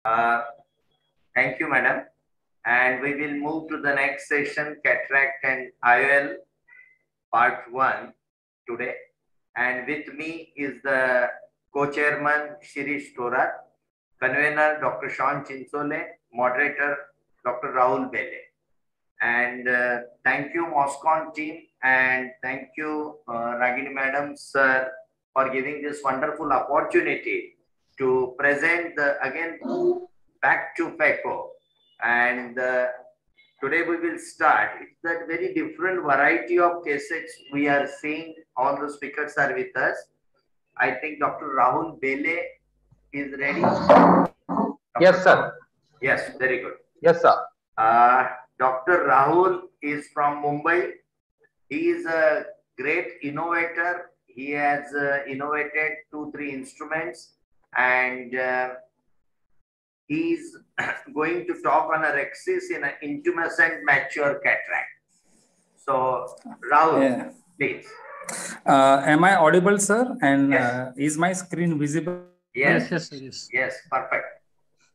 Uh, Thank you, madam. And we will move to the next session, cataract and IOL, part one today. And with me is the co-chairman, Shirish Torat, convener, Dr. Sean Chinsole, moderator, Dr. Rahul Bele. And thank you, Moscon team, and thank you, Ragini madam, sir, for giving this wonderful opportunity to present again back to FECO. And today we will start. It's that very different variety of cases we are seeing. All the speakers are with us. I think Dr. Rahul Bele is ready. Yes, sir. Yes, very good. Yes, sir. Dr. Rahul is from Mumbai. He is a great innovator. He has innovated 2, 3 instruments, and he's going to talk on a Rexis in an intumescent mature cataract. So, Rahul, please. Am I audible, sir? And yes. Is my screen visible? Yes, yes, perfect.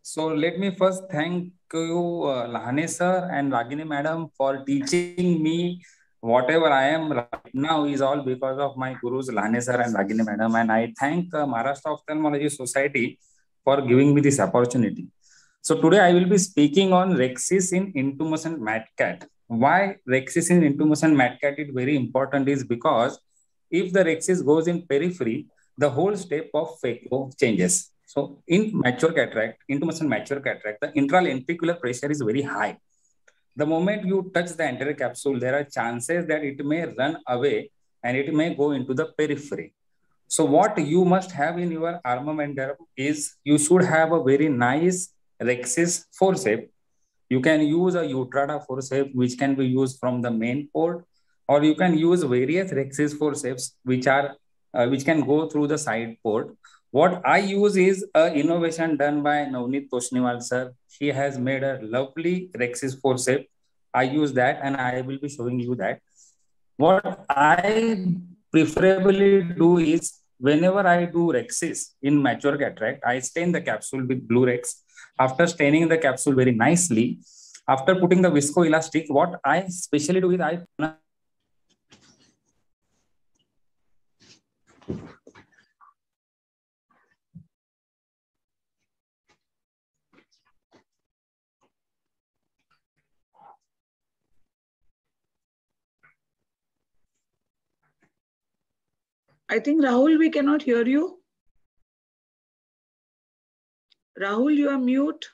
So let me first thank you, Lahane sir and Ragini madam, for teaching me whatever I am right now is all because of my gurus Lahane sir and Ragini madam. And I thank Maharashtra Ophthalmology Society for giving me this opportunity. So today I will be speaking on Rexis in intumescent MATCAT. Why Rexis in intumescent MATCAT is very important is because if the Rexis goes in periphery, the whole step of phaco changes. So in mature cataract, intumescent mature cataract, the intralentricular pressure is very high. The moment you touch the anterior capsule, there are chances that it may run away and it may go into the periphery. So what you must have in your armamentarium is you should have a very nice Rexis forceps. You can use a Utrada forceps which can be used from the main port, or you can use various Rexis forceps which can go through the side port. What I use is an innovation done by Navneet Toshniwal sir. He has made a lovely Rexis forceps. I use that and I will be showing you that. What I preferably do is whenever I do Rexis in mature cataract, I stain the capsule with Blue Rex. After staining the capsule very nicely, after putting the viscoelastic, what I specially do is I think, Rahul, we cannot hear you. Rahul, you are mute.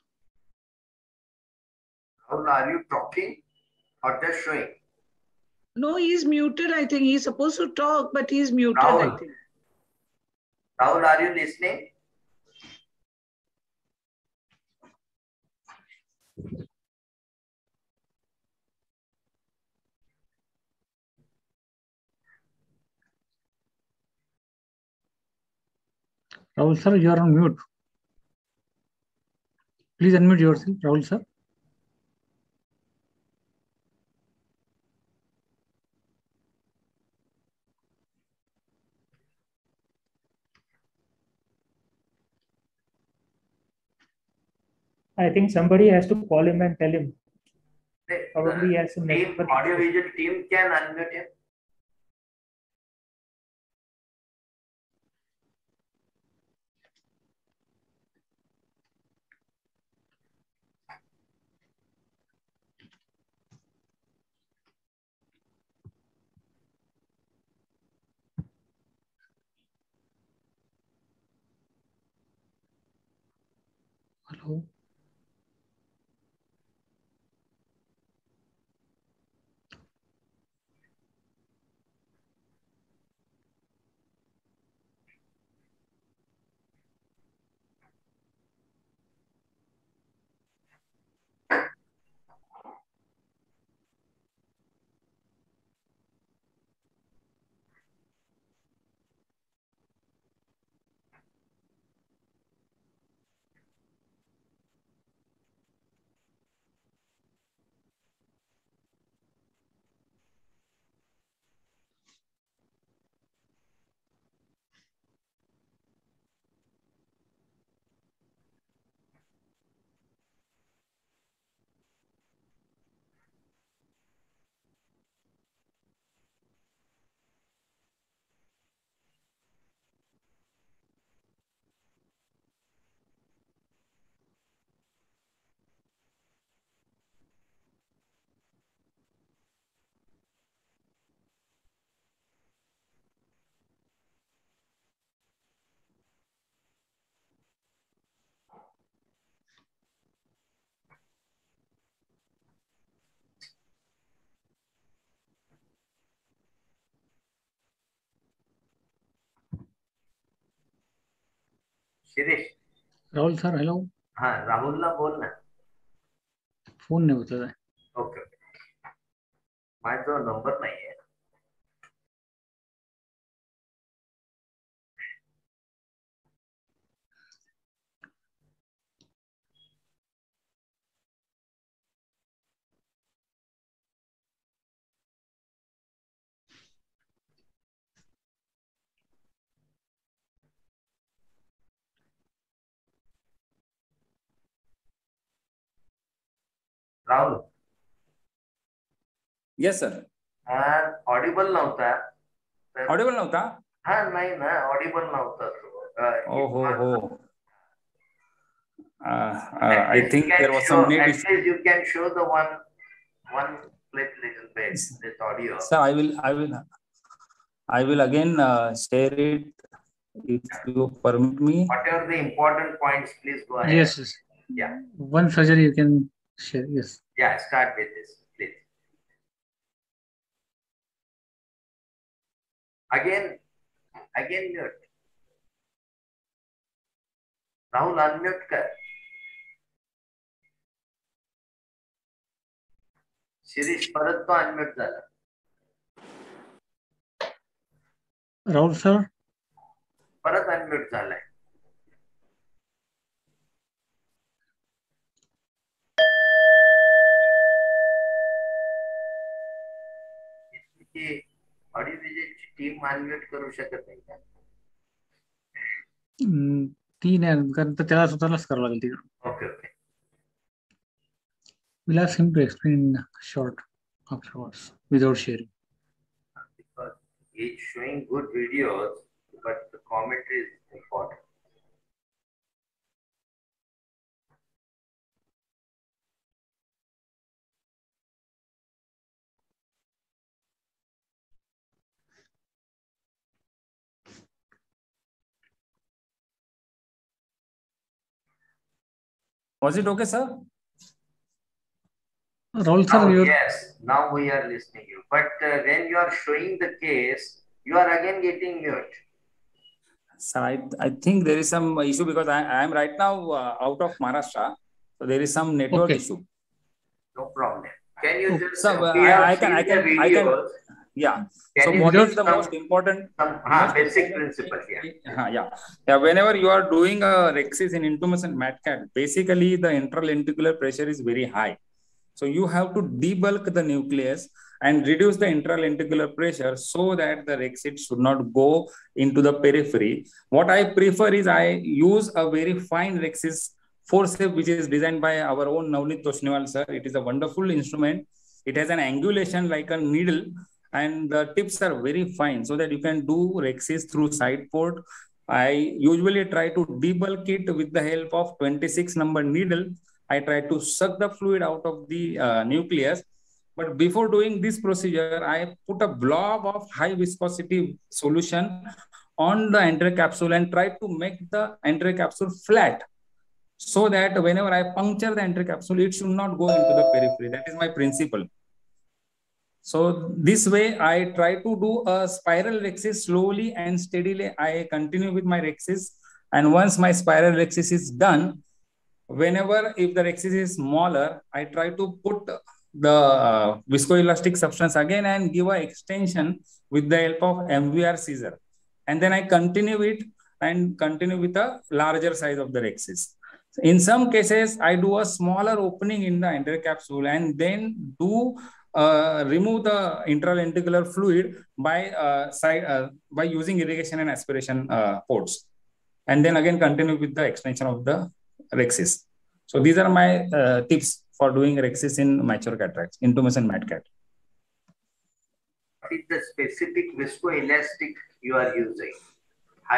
Rahul, are you talking or just showing? No, he's muted, I think. He's supposed to talk, but he's muted, Rahul. I think. Rahul, are you listening? Rahul sir, you are on mute. Please unmute yourself, Rahul sir. I think somebody has to call him and tell him. Probably he has some network. Audio visual team can unmute him. Hello. Shirish, Rahul sir hello. हाँ राहुलला बोल ना. Phone नाही होत आहे. Okay. माझा number नाहीये. Rahul. Yes sir. Audible नव्हता. ऑडिबल नव्हता. हा नाही ना, ऑडिबल नव्हता तो. हो. I think there was some net issue. At least you can show the one clip little bit, this audio. Sir, I will again share it if you permit me. Whatever the important points, please go ahead. Yes. Yeah. One surgery you can share. Yes. Yeah, start with this, please. Again mute. Rahul, unmute कर. शिरीष परत तो unmute झाला. Rahul sir. परत unmute झालाय. Audio विजेची team unmute करू शकत नाही का? तीन आहे कारण त्याला स्वतःलाच करावं लागेल तिकडे. Okay. We'll ask him to explain short afterwards without sharing. Because he's showing good videos, but the commentary is important. Was it okay, sir? Rahul sir, Yes, now we are listening you. But when you are showing the case, you are again getting mute. Sir, I think there is some issue because I am right now out of Maharashtra, so there is some network issue. No problem. Can you just? Sir, I can. Yeah. So what is the most important? Basic principle. Yeah. Whenever you are doing a Rexis in intumescent MATCAT, basically the intralenticular pressure is very high. So you have to debulk the nucleus and reduce the intralenticular pressure so that the Rexit should not go into the periphery. What I prefer is I use a very fine Rexis forceps, which is designed by our own Navneet Tosniwal sir. It is a wonderful instrument. It has an angulation like a needle, and the tips are very fine so that you can do Rexis through side port. I usually try to debulk it with the help of 26 number needle. I try to suck the fluid out of the nucleus. But before doing this procedure, I put a blob of high viscosity solution on the anterior capsule and try to make the anterior capsule flat so that whenever I puncture the anterior capsule, it should not go into the periphery. That is my principle. So this way, I try to do a spiral Rexis slowly and steadily. I continue with my Rexis. And once my spiral Rexis is done, whenever if the Rexis is smaller, I try to put the viscoelastic substance again and give an extension with the help of MVR scissor. And then I continue it and continue with a larger size of the Rexis. In some cases, I do a smaller opening in the anterior capsule and then do remove the intralenticular fluid by using irrigation and aspiration ports. And then again continue with the extension of the Rexis. So these are my tips for doing Rexis in mature cataracts, intumescent MATCAT. What is the specific viscoelastic you are using?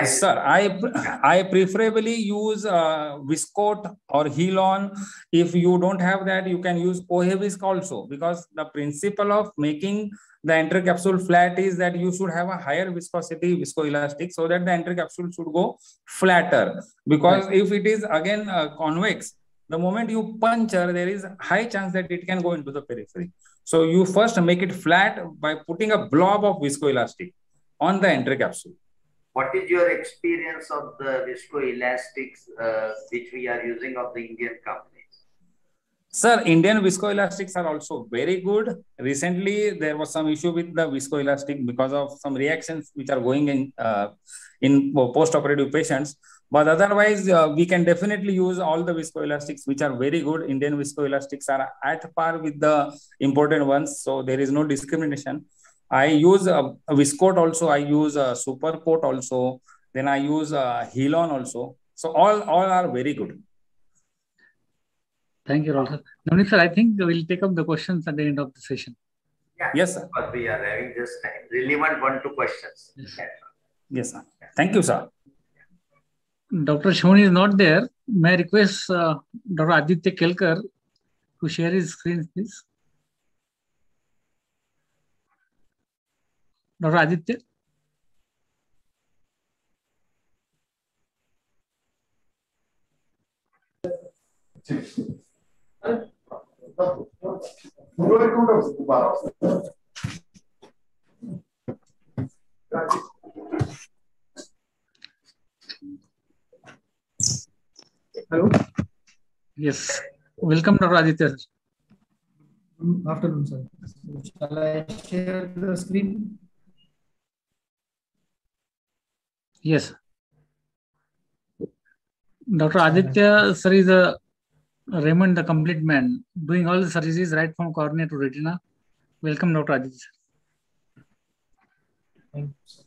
Sir, I preferably use Viscoat or Helon. If you don't have that, you can use Ohevisc also, because the principle of making the anterior capsule flat is that you should have a higher viscosity viscoelastic so that the anterior capsule should go flatter. Because if it is again convex, the moment you puncture, there is a high chance that it can go into the periphery. So you first make it flat by putting a blob of viscoelastic on the anterior capsule. what is your experience of the viscoelastics which we are using of the Indian companies? Sir, Indian viscoelastics are also very good. Recently, there was some issue with the viscoelastic because of some reactions which are going in post-operative patients. But otherwise, we can definitely use all the viscoelastics which are very good. Indian viscoelastics are at par with the imported ones, so there is no discrimination. I use a Viscoat also. I use a Supercoat also. Then I use Helon also. So all are very good. Thank you, Rahul. Navneet sir, I think we'll take up the questions at the end of the session. Yeah, yes, sir. But we are having just relevant 1-2 questions. Yes. Yes, sir. Thank you, sir. Dr. Shoni is not there. May I request Dr. Aditya Kelkar to share his screen, please? Dr. Aditya? Hello. Yes. Welcome, Dr. Aditya. Good afternoon, sir. Shall I share the screen? Yes. Dr. Aditya sir is a Raymond, the complete man, doing all the surgeries right from cornea to retina. Welcome, Dr. Aditya. Thank you, sir.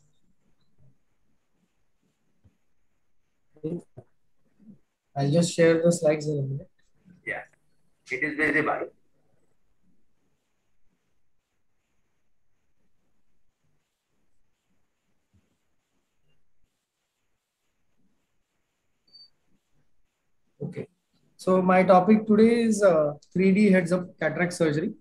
I'll just share the slides in a minute. Yeah, it is visible. Okay. So my topic today is 3D heads-up cataract surgery.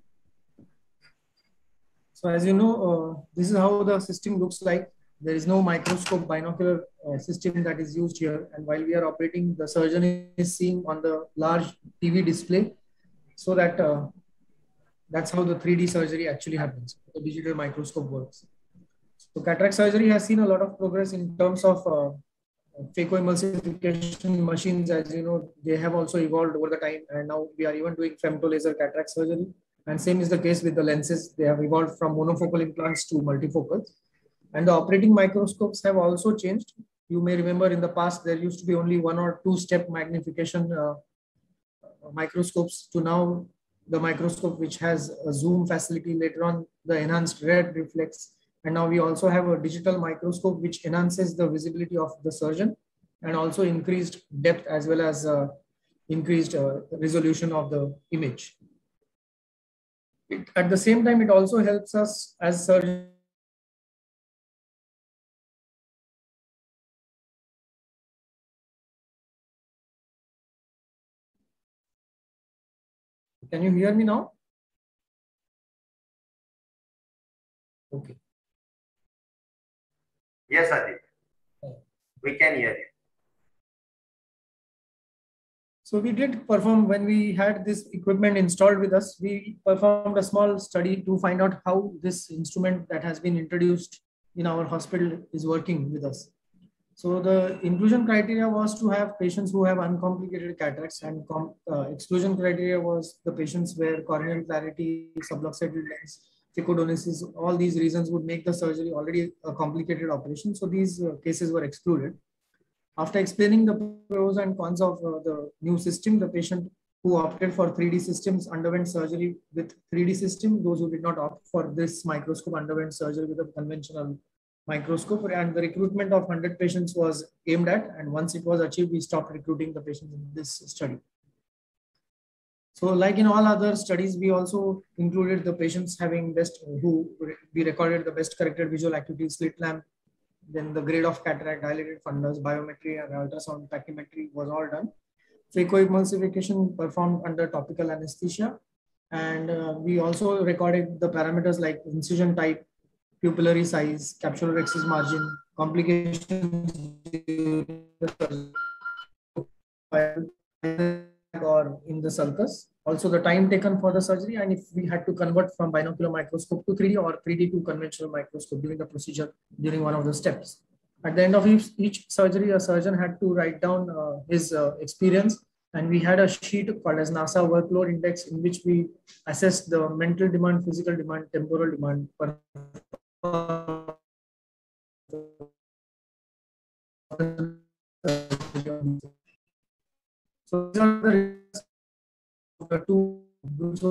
So as you know, this is how the system looks like. There is no microscope binocular system that is used here. And while we are operating, the surgeon is seeing on the large TV display, so that that's how the 3D surgery actually happens. The digital microscope works. So cataract surgery has seen a lot of progress in terms of phacoemulsification machines. As you know, they have also evolved over the time, and now we are even doing femtolaser cataract surgery. And same is the case with the lenses. They have evolved from monofocal implants to multifocals. And the operating microscopes have also changed. You may remember in the past, there used to be only 1 or 2 step magnification microscopes, to now the microscope which has a zoom facility, later on the enhanced red reflex. And now we also have a digital microscope which enhances the visibility of the surgeon and also increased depth as well as increased resolution of the image. At the same time, it also helps us as surgeons. Can you hear me now? Okay. Yes, Adit. We can hear you. So we did perform, when we had this equipment installed with us, we performed a small study to find out how this instrument that has been introduced in our hospital is working with us. So the inclusion criteria was to have patients who have uncomplicated cataracts, and exclusion criteria was the patients where corneal clarity, subluxated lens, phacodonesis, all these reasons would make the surgery already a complicated operation. So these cases were excluded. After explaining the pros and cons of the new system, the patient who opted for 3D systems underwent surgery with 3D system. Those who did not opt for this microscope underwent surgery with a conventional microscope, and the recruitment of 100 patients was aimed at. And once it was achieved, we stopped recruiting the patients in this study. So like in all other studies, we also included the patients having we recorded the best corrected visual acuity slit lamp. Then the grade of cataract, dilated fundus, biometry, and ultrasound tachymetry was all done. Phacoemulsification performed under topical anesthesia. And we also recorded the parameters like incision type, pupillary size, capsular excess margin, complications or in the sulcus. Also the time taken for the surgery, and if we had to convert from binocular microscope to 3D or 3D to conventional microscope during the procedure, during one of the steps. At the end of each surgery, a surgeon had to write down his experience, and we had a sheet called as NASA Workload Index, in which we assessed the mental demand, physical demand, temporal demand. So these are the two groups.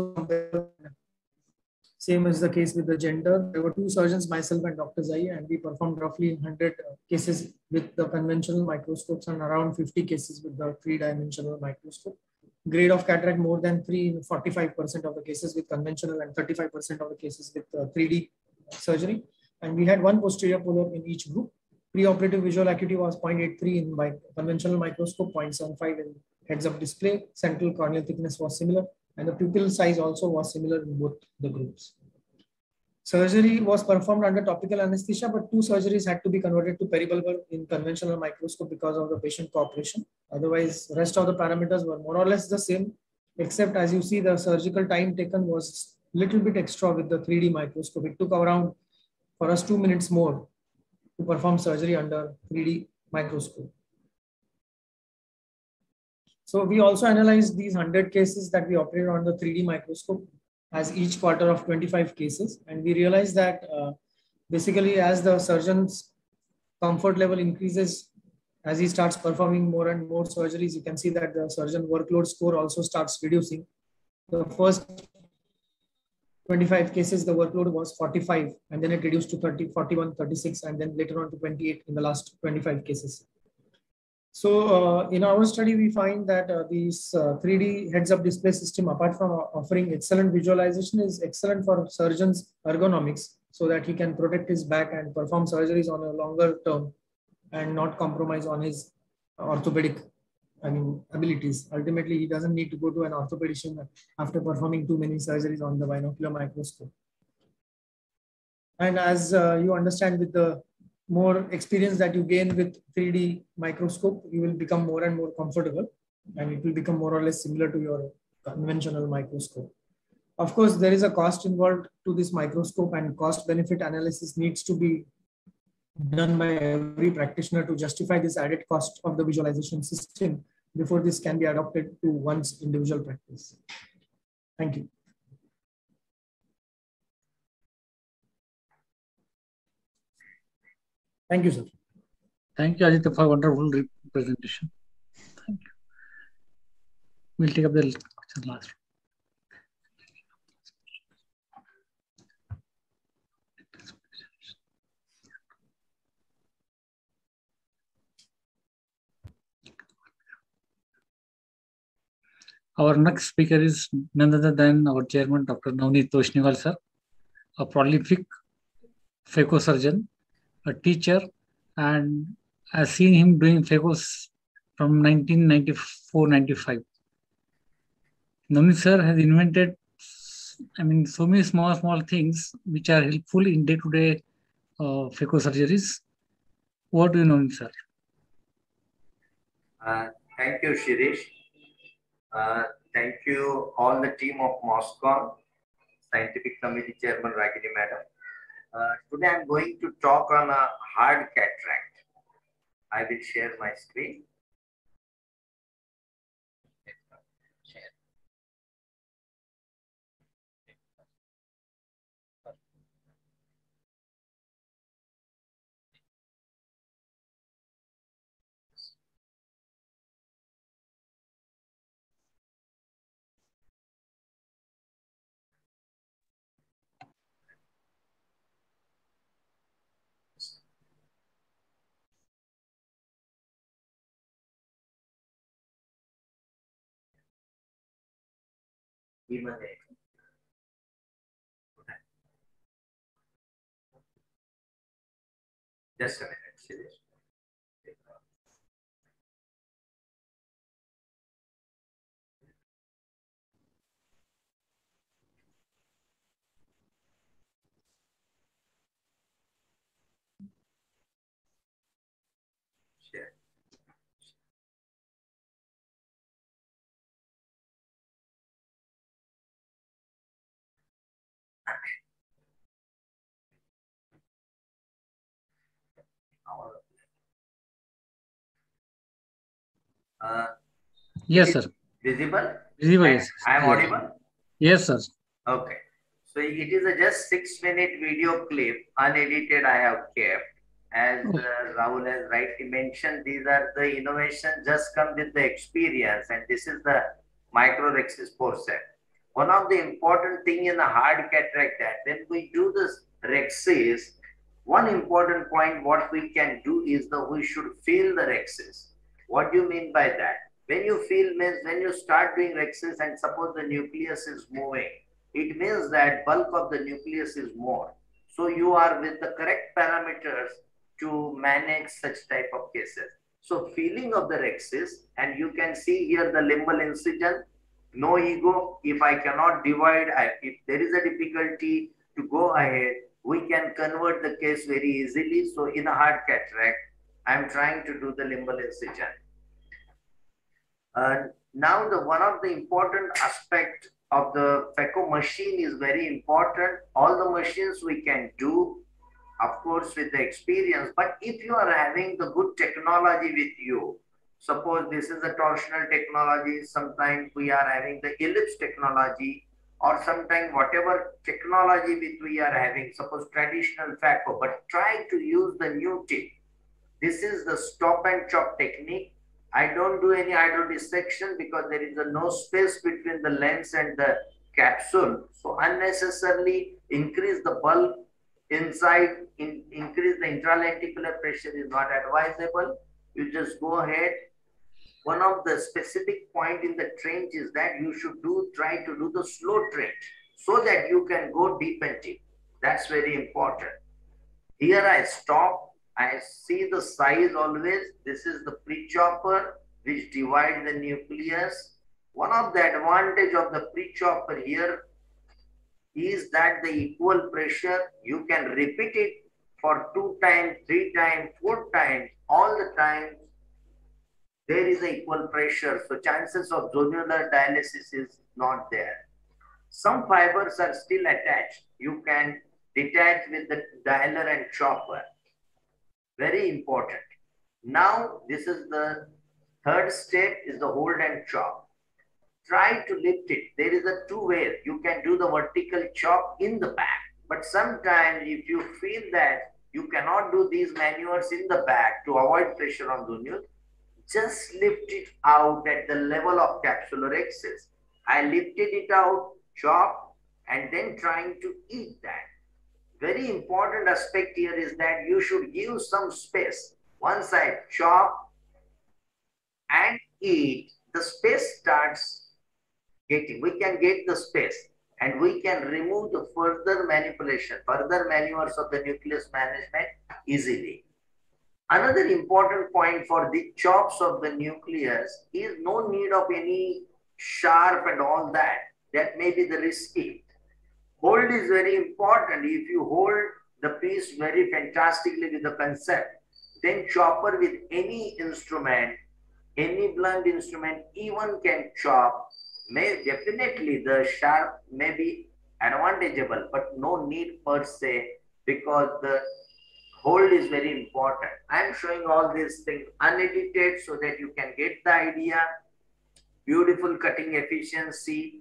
Same is the case with the gender. There were two surgeons, myself and Dr. Zai, and we performed roughly 100 cases with the conventional microscopes and around 50 cases with the three-dimensional microscope. Grade of cataract more than 3 in 45% of the cases with conventional and 35% of the cases with 3D surgery. And we had one posterior polar in each group. Preoperative visual acuity was 0.83 in conventional microscope, 0.75 in heads-up display. Central corneal thickness was similar, and the pupil size also was similar in both the groups. Surgery was performed under topical anesthesia, but two surgeries had to be converted to peribulbar in conventional microscope because of the patient cooperation. Otherwise, rest of the parameters were more or less the same, except as you see, the surgical time taken was a little bit extra with the 3D microscope. It took around for us 2 minutes more to perform surgery under 3D microscope. So we also analyzed these 100 cases that we operated on the 3D microscope as each quarter of 25 cases. And we realized that basically as the surgeon's comfort level increases, as he starts performing more and more surgeries, you can see that the surgeon workload score also starts reducing. The first 25 cases, the workload was 45, and then it reduced to 30, 41, 36, and then later on to 28 in the last 25 cases. So in our study, we find that these 3D heads-up display system, apart from offering excellent visualization, is excellent for surgeons' ergonomics, so that he can protect his back and perform surgeries on a longer term and not compromise on his orthopedic abilities. Ultimately, he doesn't need to go to an orthopedician after performing too many surgeries on the binocular microscope. And as you understand, with the more experience that you gain with 3D microscope, you will become more and more comfortable, and it will become more or less similar to your conventional microscope. Of course, there is a cost involved to this microscope, and cost benefit analysis needs to be done by every practitioner to justify this added cost of the visualization system before this can be adopted to one's individual practice. Thank you. Thank you, sir. Thank you, Aditya, for a wonderful presentation. Thank you. We'll take up the last. Our next speaker is none other than our chairman, Dr. Navneet Toshniwal, sir, a prolific phacosurgeon, a teacher, and I've seen him doing phacos from 1994-95. Navneet sir has invented, so many small things which are helpful in day-to-day phacosurgeries. What do you know, sir? Thank you, Shirish. Thank you, all the team of MOSCON, Scientific Committee Chairman Ragini Madam. Today I'm going to talk on a hard cataract. I will share my screen. Even just a minute, Shirish. Share. Uh, Yes, sir. visible? Visible, And yes. I am Yes. audible? Yes, sir. Okay. So it is a just 6-minute video clip, unedited I have kept. As Rahul has rightly mentioned, these are the innovations just come with the experience, and this is the microrhexis forceps. One of the important thing in the hard cataract that when we do this rhexis, one important point what we can do is that we should feel the rhexis. What do you mean by that? When you feel means when you start doing rhexis and suppose the nucleus is moving, it means that bulk of the nucleus is more. So you are with the correct parameters to manage such type of cases. So feeling of the rhexis, and you can see here the limbal incision, no ego. If I cannot divide, if there is a difficulty to go ahead, we can convert the case very easily. So in a hard cataract, I'm trying to do the limbal incision. Now the one of the important aspect of the phaco machine is very important. All the machines we can do, of course, with the experience. But if you are having the good technology with you, suppose this is a torsional technology, sometimes we are having the ellipse technology, or sometimes whatever technology which we are having, suppose traditional phaco, but try to use the new tip. This is the stop and chop technique. I don't do any hydrodissection because there is no space between the lens and the capsule. So unnecessarily increase the bulk inside, increase the intralenticular pressure is not advisable. You just go ahead. One of the specific point in the trench is that you should try to do the slow trench so that you can go deep and deep. That's very important. Here I stop. I see the size always. This is the pre-chopper which divides the nucleus. One of the advantage of the pre-chopper here is that the equal pressure, you can repeat it for 2 times, 3 times, 4 times, all the time there is a equal pressure. So chances of zonular dialysis is not there. Some fibers are still attached. You can detach with the dialer and chopper. Very important. Now, this is the third step is the hold and chop. Try to lift it. There is a 2 ways. You can do the vertical chop in the back. But sometimes if you feel that you cannot do these maneuvers in the back to avoid pressure on the zonule, just lift it out at the level of capsular axis. I lifted it out, chop, and then trying to eat that. Very important aspect here is that you should give some space. Once I chop and eat, the space starts getting, we can get the space and we can remove the further manipulation, further maneuvers of the nucleus management easily. Another important point for the chops of the nucleus is no need of any sharp and all that. That may be the risky. Hold is very important. If you hold the piece very fantastically with the concept, then chopper with any instrument, any blunt instrument even can chop. May definitely the sharp may be advantageable, but no need per se because the hold is very important. I am showing all these things unedited so that you can get the idea. Beautiful cutting efficiency.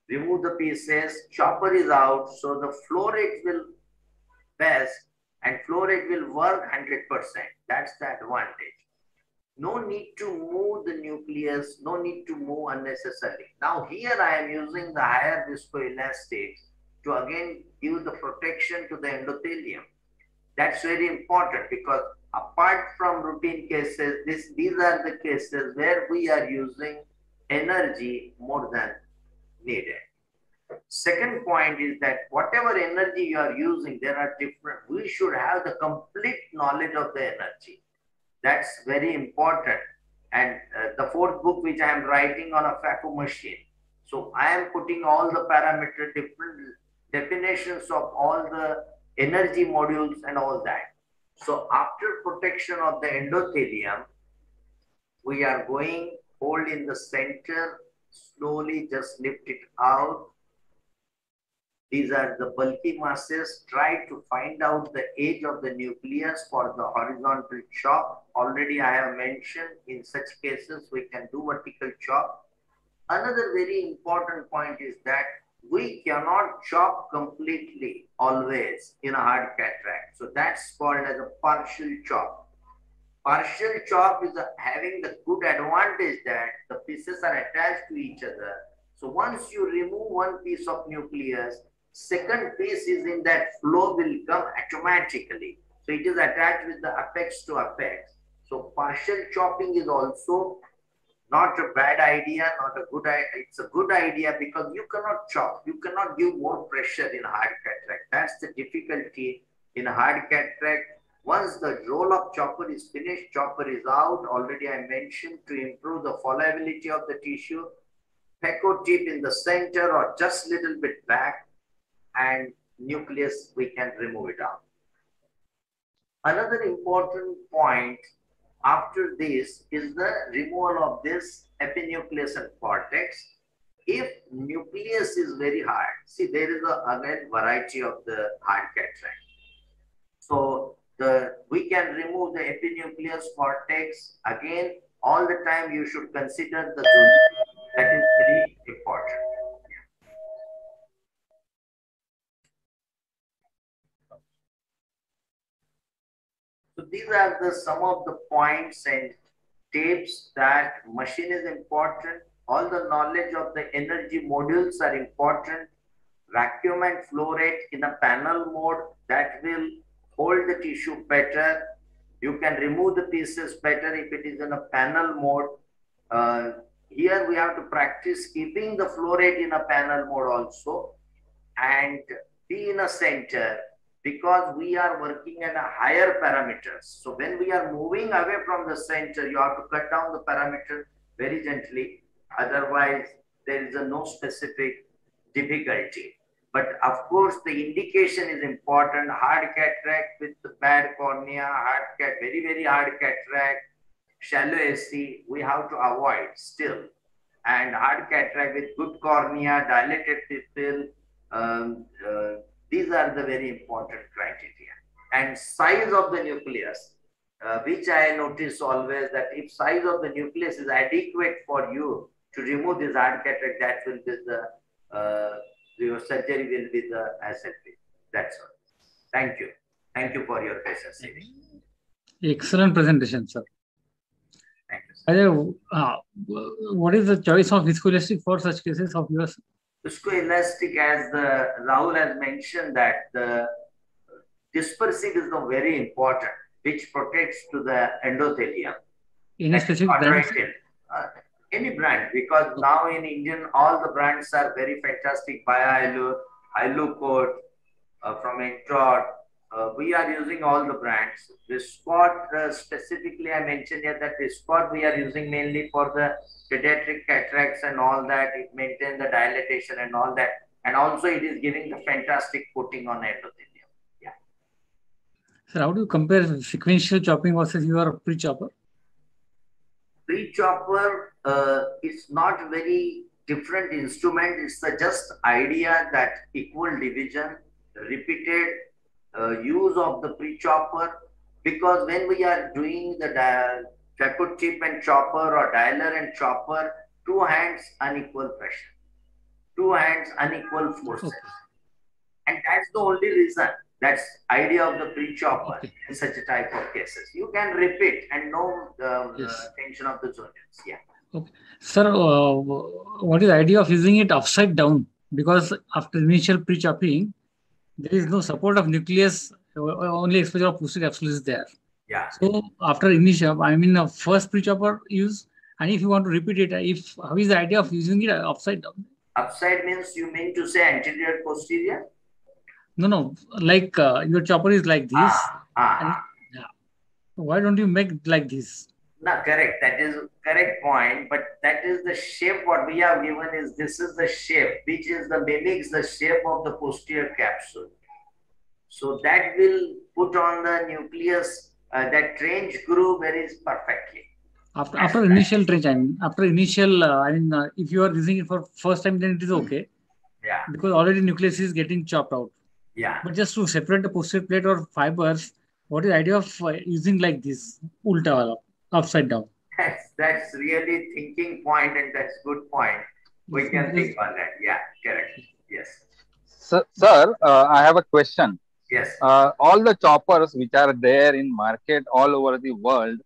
Remove the pieces, chopper is out, so the flow rate will best and flow rate will work 100%. That's the advantage. No need to move the nucleus, no need to move unnecessarily. Now here I am using the higher viscoelastics to again give the protection to the endothelium. That's very important because apart from routine cases, these are the cases where we are using energy more than needed. Second point is that whatever energy you are using, there are different, we should have the complete knowledge of the energy. That's very important. And the fourth book which I am writing on a phaco machine. So I am putting all the parameter, different definitions of all the energy modules and all that. So after protection of the endothelium, we are going, hold in the center, slowly just lift it out. These are the bulky masses. Try to find out the age of the nucleus for the horizontal chop. Already I have mentioned in such cases we can do vertical chop. Another very important point is that we cannot chop completely always in a hard cataract. So that's called as a partial chop. Partial chop is having the good advantage that the pieces are attached to each other. So once you remove one piece of nucleus, second piece is in that flow will come automatically. So it is attached with the apex to apex. So partial chopping is also not a bad idea, not a good idea. It's a good idea because you cannot chop. You cannot give more pressure in hard cataract. That's the difficulty in hard cataract. Once the roll of chopper is finished, chopper is out. Already I mentioned to improve the fallibility of the tissue. Phaco tip in the center or just little bit back, and nucleus we can remove it out. Another important point after this is the removal of this epinucleus and cortex. If nucleus is very hard, see there is again variety of the hard cataract. So we can remove the epinucleus cortex. Again, all the time you should consider the zone. That is very important. So these are some of the points and tips that machine is important. All the knowledge of the energy modules are important. Vacuum and flow rate in a panel mode, that will hold the tissue better. You can remove the pieces better if it is in a panel mode. Here we have to practice keeping the flow rate in a panel mode also and be in a center, because we are working at a higher parameters. So when we are moving away from the center, you have to cut down the parameter very gently. Otherwise, there is no specific difficulty. But of course, the indication is important. Hard cataract with the bad cornea, very, very hard cataract, shallow AC, we have to avoid still. And hard cataract with good cornea, dilated pupil, these are the very important criteria. And size of the nucleus, which I notice always that if size of the nucleus is adequate for you to remove this hard cataract, that will be your surgery will be the asset. That's all. Thank you. Thank you for your patience. Excellent presentation, sir. Thank you, sir. What is the choice of viscoelastic for such cases of yours? Viscoelastic, as Rahul has mentioned, that the dispersive is the very important, which protects to the endothelium. Any specific brand? Any brand, because now in Indian, all the brands are very fantastic. Bioallure, Hylucort, from Entrod. We are using all the brands. Viscot, specifically, I mentioned here that Viscot we are using mainly for the pediatric cataracts and all that. It maintains the dilatation and all that. And also it is giving the fantastic coating on endothelium. Yeah. Sir, how do you compare sequential chopping versus your pre-chopper? Pre-chopper is not very different instrument. It's just idea that equal division, repeated use of the pre-chopper, because when we are doing the Phaco tip and chopper or dialer and chopper, two hands unequal pressure, two hands unequal forces. Okay. And that's the only reason. That's idea of the pre-chopper in such a type of cases. You can repeat and know the tension of the joints. Yeah. Okay. Sir, what is the idea of using it upside down? Because after initial pre-chopping, there is no support of nucleus, only exposure of posterior capsule is there. Yeah. So after initial, I mean, first pre-chopper use, and if you want to repeat it, how is the idea of using it upside down? Upside means you mean to say anterior posterior? No, like your chopper is like this. Yeah. Why don't you make like this? No, correct. That is correct point. But that is the shape what we have given is, this is the shape, which is mimics the shape of the posterior capsule. So that will put on the nucleus, that trench groove very perfectly. After initial trench, I mean, after initial, if you are using it for first time, then it is okay. Yeah. because already nucleus is getting chopped out. Yeah. But just to separate the posterior plate or fibers, what is the idea of using like this ulta wala, upside down? That's really thinking point, and that's good point. We can think on that. Yeah, correct. Yes. Sir, I have a question. Yes. All the choppers which are there in market all over the world,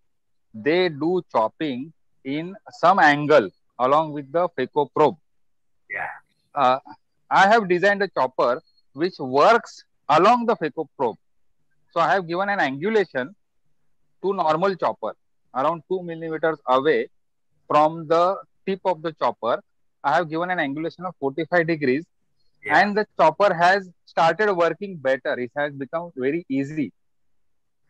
they do chopping in some angle along with the phaco probe. Yeah. I have designed a chopper which works along the phaco probe. So I have given an angulation to normal chopper around 2 millimeters away from the tip of the chopper. I have given an angulation of 45 degrees, Yeah. and the chopper has started working better. It has become very easy.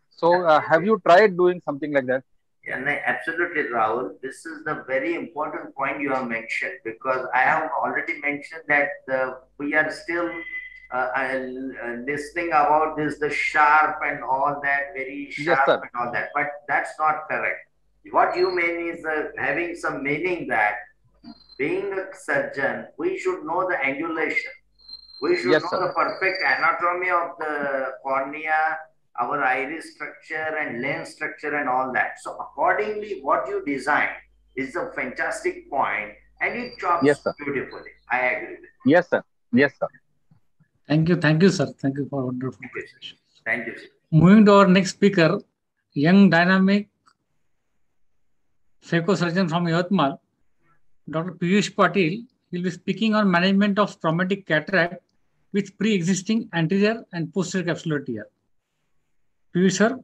So have you tried doing something like that? Yeah, no, absolutely, Rahul. This is the very important point you have mentioned, because I have already mentioned that we are still listening about this, the sharp and all that, very Yes, sharp sir. and all that, but that's not correct. What you mean is having some meaning that being a surgeon, we should know the angulation. We should Yes, know sir. the perfect anatomy of the cornea, our iris structure and lens structure and all that. So accordingly, what you design is a fantastic point, and it chops Yes, sir. beautifully. I agree with you. Yes, sir. Yes, sir. Thank you, sir. Thank you for wonderful Thank you, presentation. Thank you, sir. Moving to our next speaker, young dynamic phaco surgeon from Yatmal, Dr. Piyush Patil. Will be speaking on management of traumatic cataract with pre-existing anterior and posterior capsular tear. Piyush sir,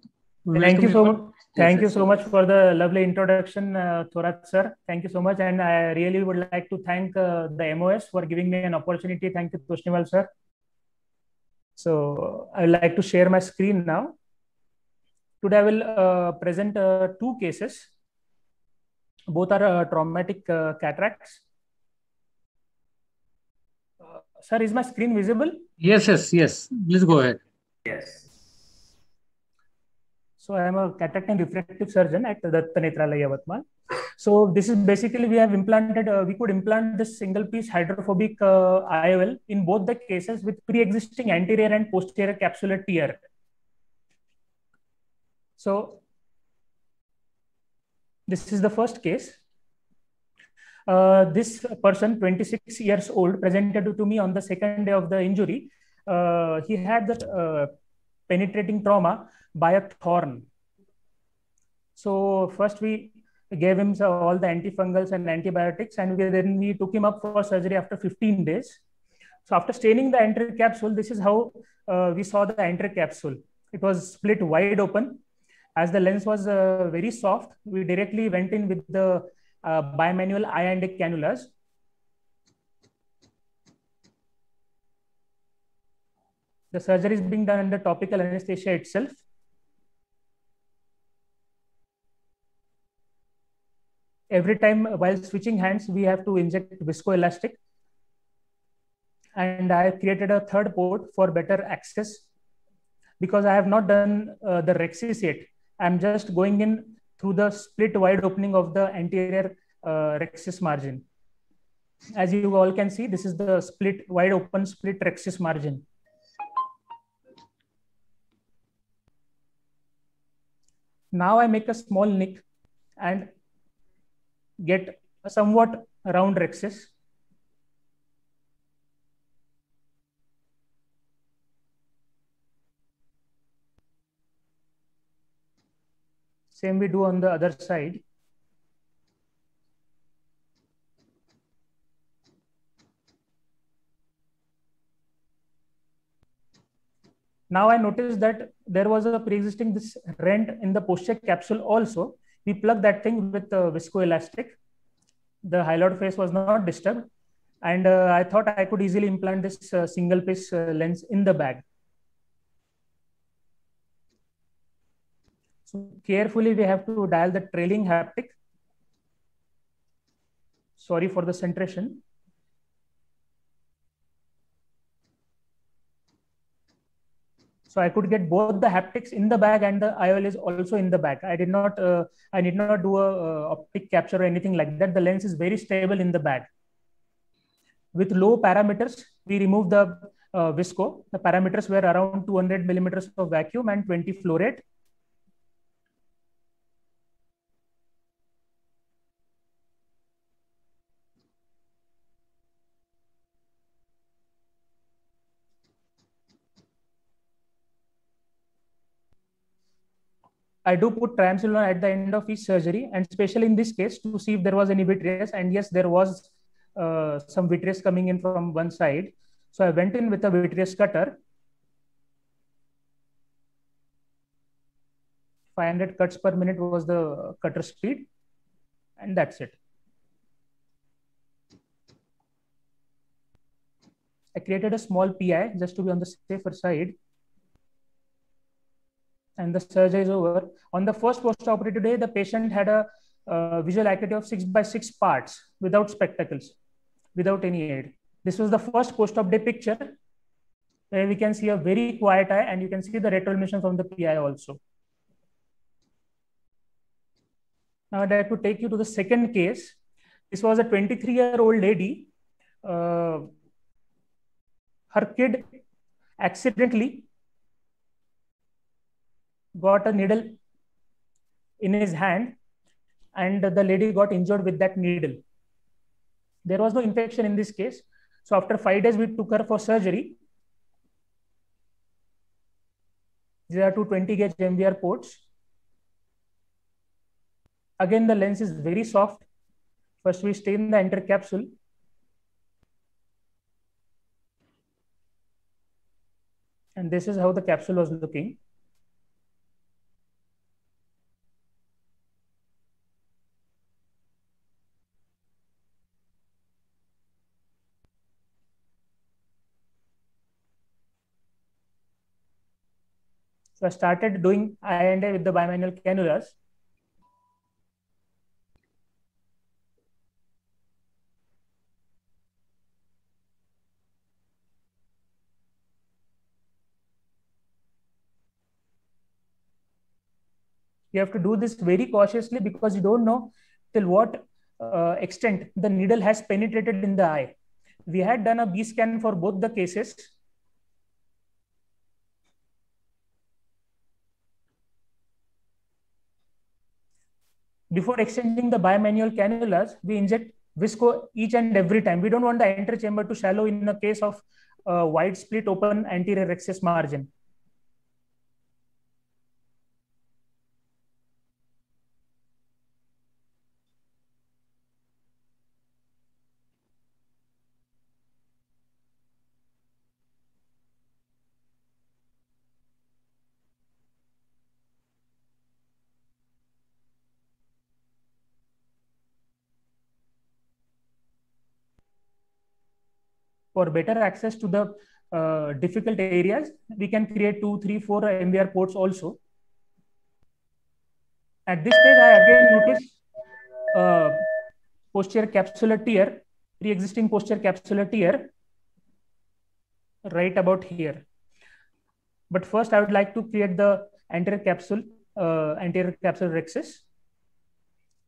Thank you so much. Thank you Yes, so much for the lovely introduction, Thorat sir. Thank you so much, and I really would like to thank the MOS for giving me an opportunity. Thank you, Toshniwal sir. So I would like to share my screen now. Today I will present two cases. Both are traumatic cataracts. Sir, is my screen visible? Yes. Please go ahead. Yes. So I am a cataract and refractive surgeon at Datta Netralaya, Yavatmal. So this is basically we have implanted, we could implant this single piece hydrophobic IOL in both the cases with pre-existing anterior and posterior capsular tear. So this is the first case. This person, 26 years old, presented to me on the second day of the injury. He had that penetrating trauma by a thorn. So first we gave him all the antifungals and antibiotics, and then we took him up for surgery after 15 days. So after staining the anterior capsule, this is how we saw the anterior capsule. It was split wide open. As the lens was very soft, we directly went in with the bimanual eye and cannulas. The surgery is being done under topical anesthesia itself. Every time while switching hands, we have to inject viscoelastic. And I have created a third port for better access because I have not done the rhexis yet. I'm just going in through the split wide opening of the anterior rhexis margin. As you all can see, this is the split wide open split rhexis margin. Now I make a small nick and get a somewhat round rhexis. Same we do on the other side. Now I noticed that there was a pre-existing this rent in the posterior capsule also. We plugged that thing with viscoelastic. The hyaloid face was not disturbed. And I thought I could easily implant this single piece lens in the bag. So carefully we have to dial the trailing haptic. Sorry for the centration. So I could get both the haptics in the bag and the IOL is also in the bag. I did not do a optic capture or anything like that. The lens is very stable in the bag. With low parameters, We removed the visco. The parameters were around 200 millimeters of vacuum and 20 flow rate. I do put triamcinolone at the end of each surgery, and especially in this case to see if there was any vitreous. And yes, there was some vitreous coming in from one side. So I went in with a vitreous cutter. 500 cuts per minute was the cutter speed, and that's it. I created a small PI just to be on the safer side. And the surgery is over. On the first post-operative day, the patient had a visual acuity of 6x6 parts without spectacles, without any aid. This was the first post-op day picture, where we can see a very quiet eye, and you can see the retroillumination from the PI also. Now I'd like to take you to the second case. This was a 23-year-old lady. Her kid accidentally got a needle in his hand, and the lady got injured with that needle. There was no infection in this case. So after 5 days, we took her for surgery. These are two 20 gauge MVR ports. Again, the lens is very soft. First, we stain the entire capsule. And this is how the capsule was looking. So I started doing I&A with the bimanual cannulas. You have to do this very cautiously because you don't know till what extent the needle has penetrated in the eye. We had done a B scan for both the cases. Before exchanging the bimanual cannulas, we inject visco each and every time. We don't want the entire chamber to shallow in the case of wide split open anterior rhexis margin. For better access to the difficult areas, we can create 2, 3, 4 MVR ports also. At this stage, I again notice posterior capsular tear, pre-existing posterior capsular tear, right about here. But first, I would like to create the anterior capsule rhexis.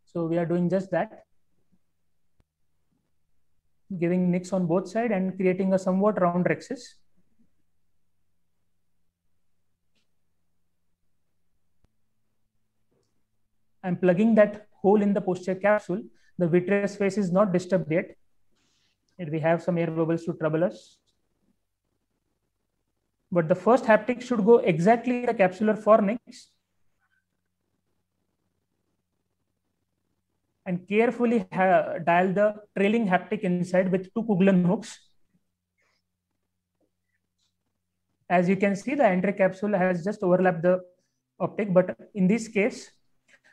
So we are doing just that. Giving nicks on both sides and creating a somewhat round rhexis. I'm plugging that hole in the posterior capsule. The vitreous face is not disturbed yet. We have some air bubbles to trouble us. But the first haptic should go exactly the capsular fornix and carefully dial the trailing haptic inside with 2 Kuglen hooks. As you can see, the anterior capsule has just overlapped the optic, but in this case,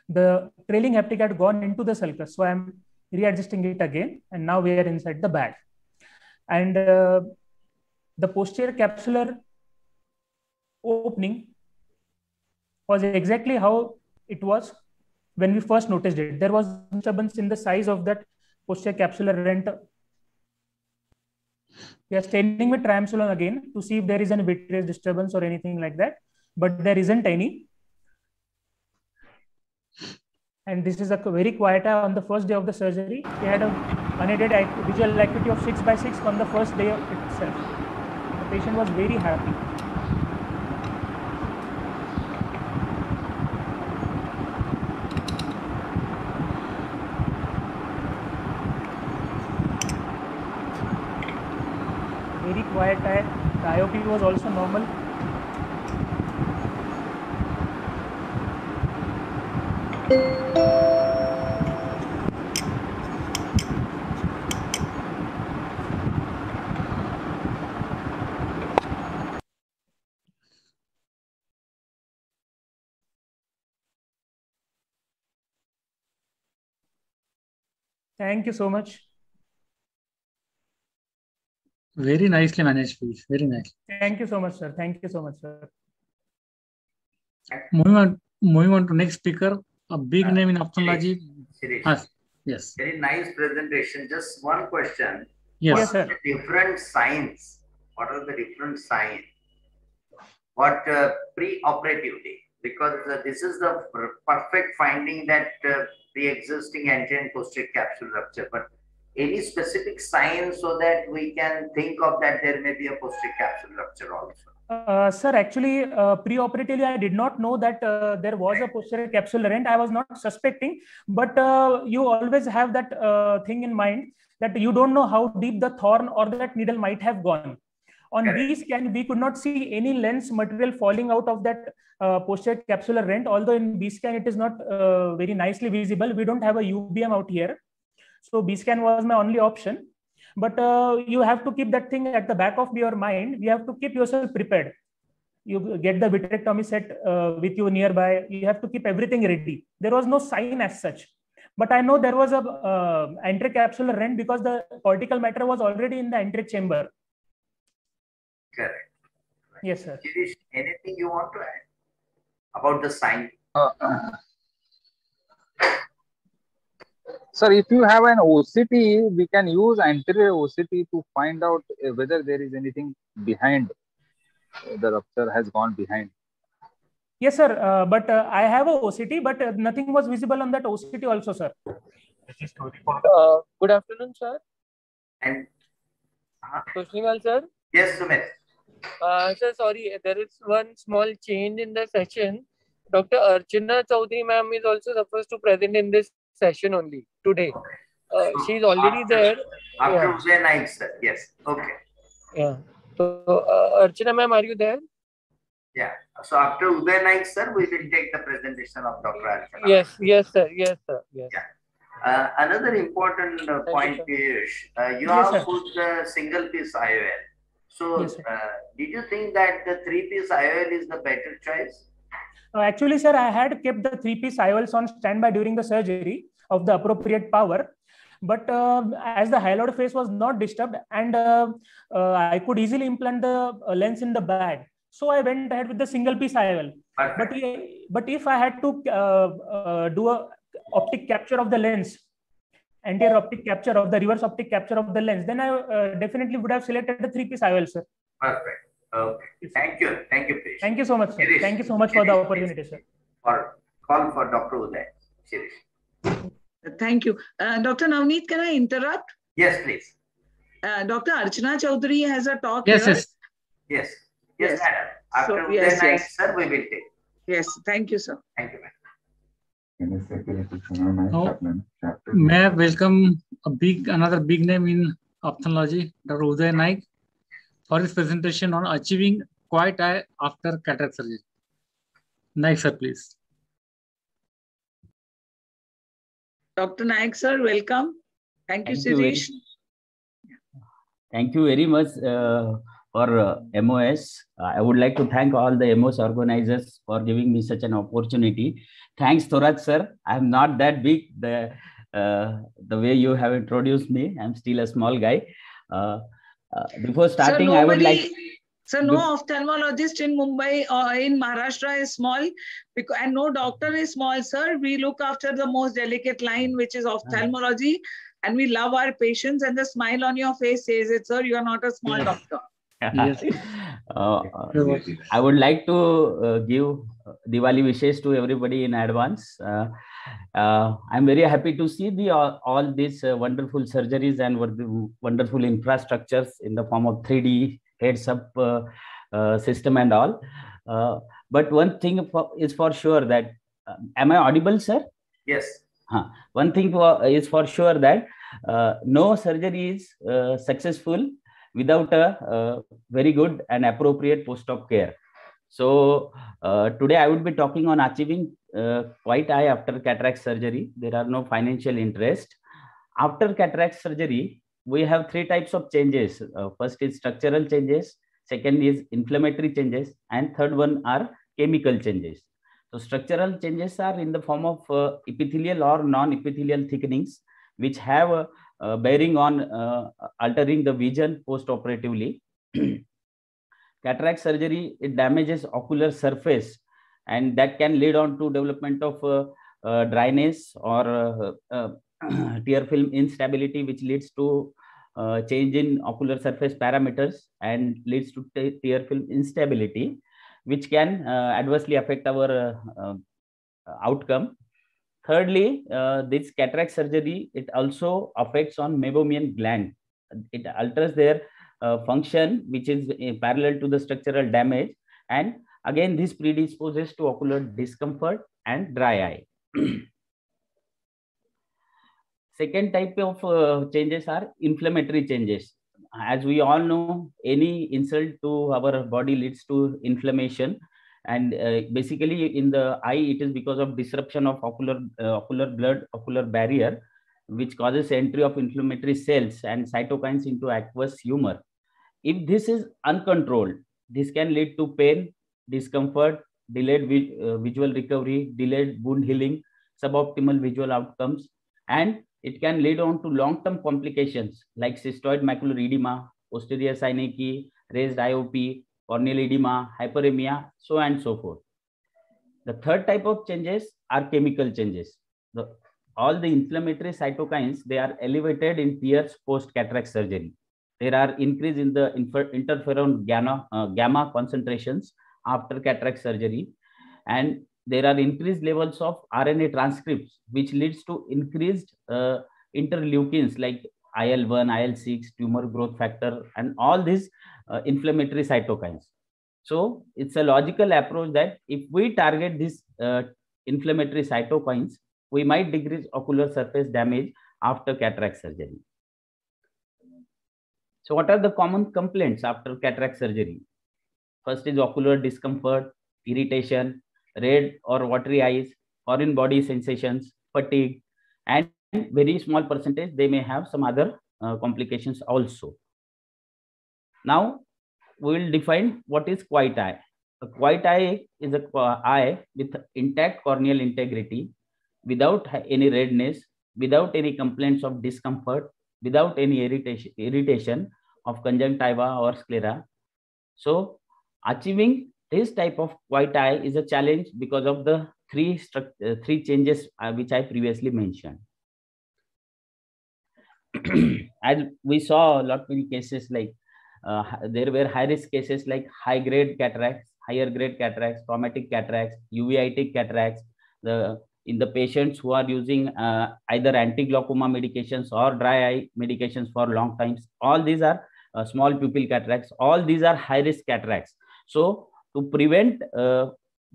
the trailing haptic had gone into the sulcus. So I'm readjusting it again, and now we are inside the bag. And the posterior capsular opening was exactly how it was when we first noticed it. There was disturbance in the size of that posterior capsular rent. We are staining with triamcinolone again to see if there is any vitreous disturbance or anything like that, but there isn't any. And this is a very quiet eye on the first day of the surgery. We had a unaided visual acuity of 6/6 on the first day itself. The patient was very happy. Very quiet eye. The IOP was also normal. Thank you so much. Very nicely managed, please. Very nice. Thank you so much, sir. Thank you so much, sir. Moving on to next speaker, a big name in ophthalmology. Shirish, Yes. very nice presentation. Just one question. Yes. Yes, sir. The different signs. What are the different signs? What pre-operatively? Because this is the perfect finding that pre-existing anterior and posterior capsule rupture. But any specific signs so that we can think of that there may be a posterior capsule rupture also? Sir, actually, pre-operatively, I did not know that there was a posterior capsular rent. I was not suspecting, but you always have that thing in mind that you don't know how deep the thorn or that needle might have gone. On B scan, we could not see any lens material falling out of that posterior capsular rent. Although in B scan, it is not very nicely visible. We don't have a UBM out here. So B scan was my only option. But you have to keep that thing at the back of your mind. You have to keep yourself prepared. You get the vitrectomy set with you nearby. You have to keep everything ready. There was no sign as such. But I know there was a anterior capsular rent because the cortical matter was already in the anterior chamber. Correct. Yes, sir. Shirish, anything you want to add about the sign? Sir, if you have an OCT, we can use anterior OCT to find out whether there is anything behind. The rupture has gone behind. Yes, sir. But I have a OCT, but nothing was visible on that OCT also, sir. Good afternoon, sir. And Toshniwal, sir. yes, Sumit. Sir, sorry, there is one small change in the session. Dr. Archana Chaudhary ma'am is also supposed to present in this session only today. She is already there. After Uday Naik, sir. Yes. Okay. Yeah. So, Archana ma'am, are you there? Yeah. So after Uday Naik, sir, we will take the presentation of Dr. Archana. Yes, yes, sir. Yes, sir. Yes. Yeah. Another important point is you Yes, have sir. put the single piece IOL. So Yes, sir. did you think that the 3-piece IOL is the better choice? Actually, sir, I had kept the 3-piece IOLs on standby during the surgery of the appropriate power. But as the hyaloid phase was not disturbed and I could easily implant the lens in the bag. So I went ahead with the single piece IOL. But if I had to do a optic capture of the lens, anterior optic capture of the reverse optic capture of the lens, then I definitely would have selected the 3-piece IOL, sir. Perfect. Okay. Thank you. Thank you, please. Thank you so much, sir. Shirish. Thank you so much for the opportunity, sir. For call for Dr. Uday. Shirish. Thank you. Dr. Navneet, can I interrupt? Yes, please. Dr. Archana Chaudhary has a talk Yes, here. yes. Yes. Yes. Yes, madam. After So, Uday yes, Naik, yes. sir, we will take. Yes, thank you, sir. Thank you, madam. Now, may I welcome another big name in ophthalmology, Dr. Uday Naik, for his presentation on achieving quiet eye after cataract surgery. Naik, sir, please. Dr. Naik, sir, welcome. Thank you, Shirish. Thank you very much for MOS. I would like to thank all the MOS organizers for giving me such an opportunity. Thanks, Thoraj sir. I'm not that big. The way you have introduced me, I'm still a small guy. Before starting, Sir, I would like. Sir, no ophthalmologist in Mumbai or in Maharashtra is small, because, and no doctor is small, sir. We look after the most delicate line, which is ophthalmology, and we love our patients, and the smile on your face says it, sir. You are not a small doctor. Yes. I would like to give Diwali wishes to everybody in advance. I'm very happy to see all these wonderful surgeries and wonderful infrastructures in the form of 3D heads-up system and all. But one thing is for sure that, am I audible, sir? Yes. One thing is for sure that no surgery is successful without a very good and appropriate post-op care. So today I would be talking on achieving white eye after cataract surgery. There are no financial interest. After cataract surgery, we have three types of changes. First is structural changes, second is inflammatory changes, and third one are chemical changes. So structural changes are in the form of epithelial or non-epithelial thickenings, which have a bearing on altering the vision post-operatively. Cataract surgery, it damages ocular surface, and that can lead on to development of dryness or tear film instability, which leads to change in ocular surface parameters and leads to tear film instability, which can adversely affect our outcome. Thirdly, this cataract surgery, it also affects on meibomian gland. It alters their function, which is parallel to the structural damage, and again this predisposes to ocular discomfort and dry eye. Second type of changes are inflammatory changes. As we all know, any insult to our body leads to inflammation, and basically in the eye it is because of disruption of ocular blood ocular barrier, which causes entry of inflammatory cells and cytokines into aqueous humor. If this is uncontrolled, this can lead to pain, discomfort, delayed visual recovery, delayed wound healing, suboptimal visual outcomes, and it can lead on to long-term complications like cystoid macular edema, posterior synecdoche, raised IOP, corneal edema, hyperemia, so and so forth. The third type of changes are chemical changes. All the inflammatory cytokines, they are elevated in tears post-cataract surgery. There are increase in the interferon gamma concentrations after cataract surgery, and there are increased levels of RNA transcripts, which leads to increased interleukins like IL-1, IL-6, tumor growth factor, and all these inflammatory cytokines. So it's a logical approach that if we target these inflammatory cytokines, we might decrease ocular surface damage after cataract surgery. So what are the common complaints after cataract surgery? First is ocular discomfort, irritation, red or watery eyes, foreign body sensations, fatigue, and very small percentage, they may have some other complications also. Now, we will define what is quiet eye. A quiet eye is an eye with intact corneal integrity, without any redness, without any complaints of discomfort, without any irritation of conjunctiva or sclera. So, achieving this type of quiet eye is a challenge because of the three changes which I previously mentioned. As we saw a lot many cases, like there were high risk cases like high grade cataracts, higher grade cataracts, traumatic cataracts, uveitic cataracts. In the patients who are using either anti-glaucoma medications or dry eye medications for long times, all these are small pupil cataracts. All these are high risk cataracts. So to prevent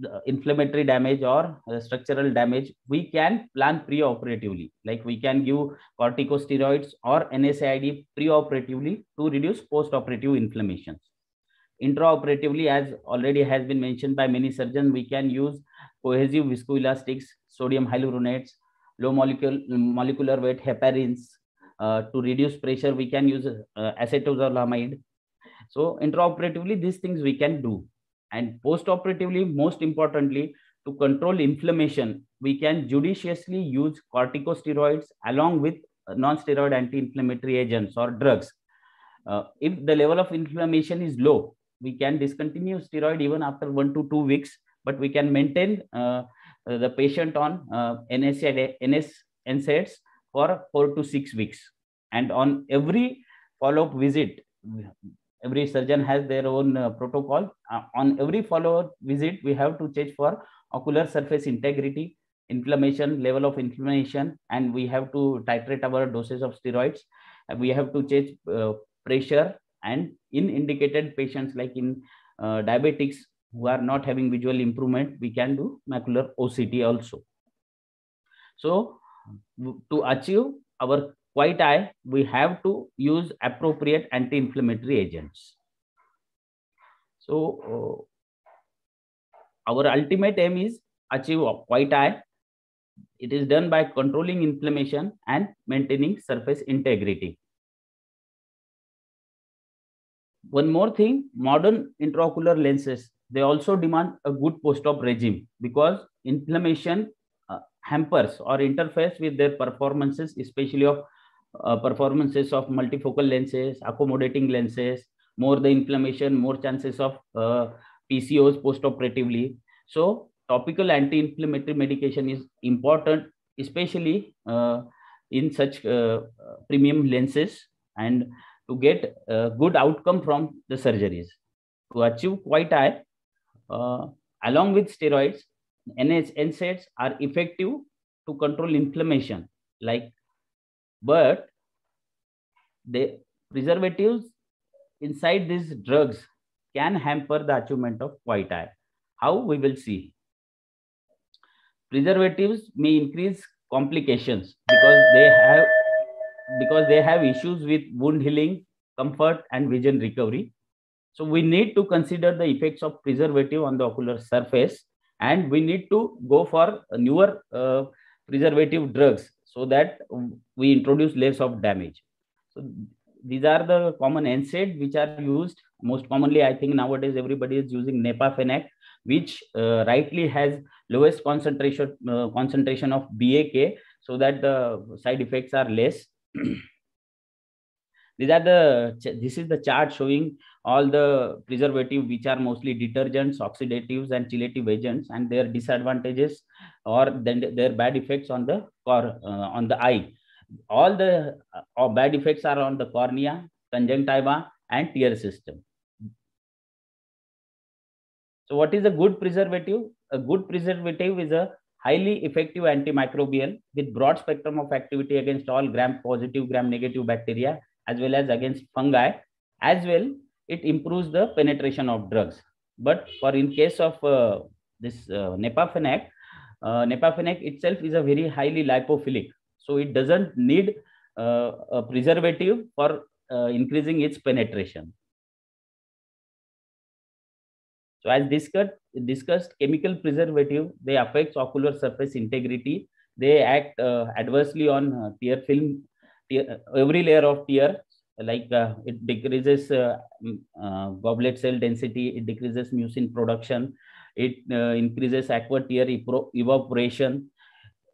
the inflammatory damage or structural damage, we can plan pre-operatively. Like we can give corticosteroids or NSAID pre-operatively to reduce post-operative inflammations. Intraoperatively, as already has been mentioned by many surgeons, we can use cohesive viscoelastics, sodium hyaluronates, low molecular weight heparins. To reduce pressure, we can use acetazolamide. So intraoperatively, these things we can do. And post-operatively, most importantly, to control inflammation, we can judiciously use corticosteroids along with non-steroid anti-inflammatory agents or drugs. If the level of inflammation is low, we can discontinue steroid even after 1 to 2 weeks, but we can maintain the patient on NSAIDs for 4 to 6 weeks. And on every follow-up visit, every surgeon has their own protocol. On every follow-up visit, we have to check for ocular surface integrity, inflammation, level of inflammation, and we have to titrate our doses of steroids. We have to change pressure, and in indicated patients like in diabetics who are not having visual improvement, we can do macular OCT also. So to achieve our quiet eye, we have to use appropriate anti-inflammatory agents. So our ultimate aim is achieve a quiet eye. It is done by controlling inflammation and maintaining surface integrity. One more thing, modern intraocular lenses, they also demand a good post-op regime because inflammation hampers or interferes with their performances, especially of performances of multifocal lenses, accommodating lenses. More the inflammation, more chances of PCOS post-operatively. So topical anti-inflammatory medication is important, especially in such premium lenses, and to get a good outcome from the surgeries. To achieve quiet eye, along with steroids, NSAIDs are effective to control inflammation, but the preservatives inside these drugs can hamper the achievement of quiet eye. How? We will see. Preservatives may increase complications because they have issues with wound healing, comfort, and vision recovery. So we need to consider the effects of preservative on the ocular surface, and we need to go for newer preservative drugs so that we introduce less of damage. So these are the common NSAID which are used most commonly. I think nowadays everybody is using Nepafenac, which rightly has lowest concentration of BAK, so that the side effects are less. This is the chart showing all the preservative which are mostly detergents, oxidatives, and chelative agents, and their disadvantages or then their bad effects on the eye. All the bad effects are on the cornea, conjunctiva, and tear system. So what is a good preservative? A good preservative is a highly effective antimicrobial with broad spectrum of activity against all gram-positive, gram-negative bacteria, as well as against fungi. As well, it improves the penetration of drugs. But for in case of this Nepafenac, Nepafenac itself is a very highly lipophilic. So it doesn't need a preservative for increasing its penetration. So as discussed, chemical preservative, they affect ocular surface integrity. They act adversely on tear film, every layer of tear, it decreases goblet cell density, it decreases mucin production, it increases aqua tear evaporation.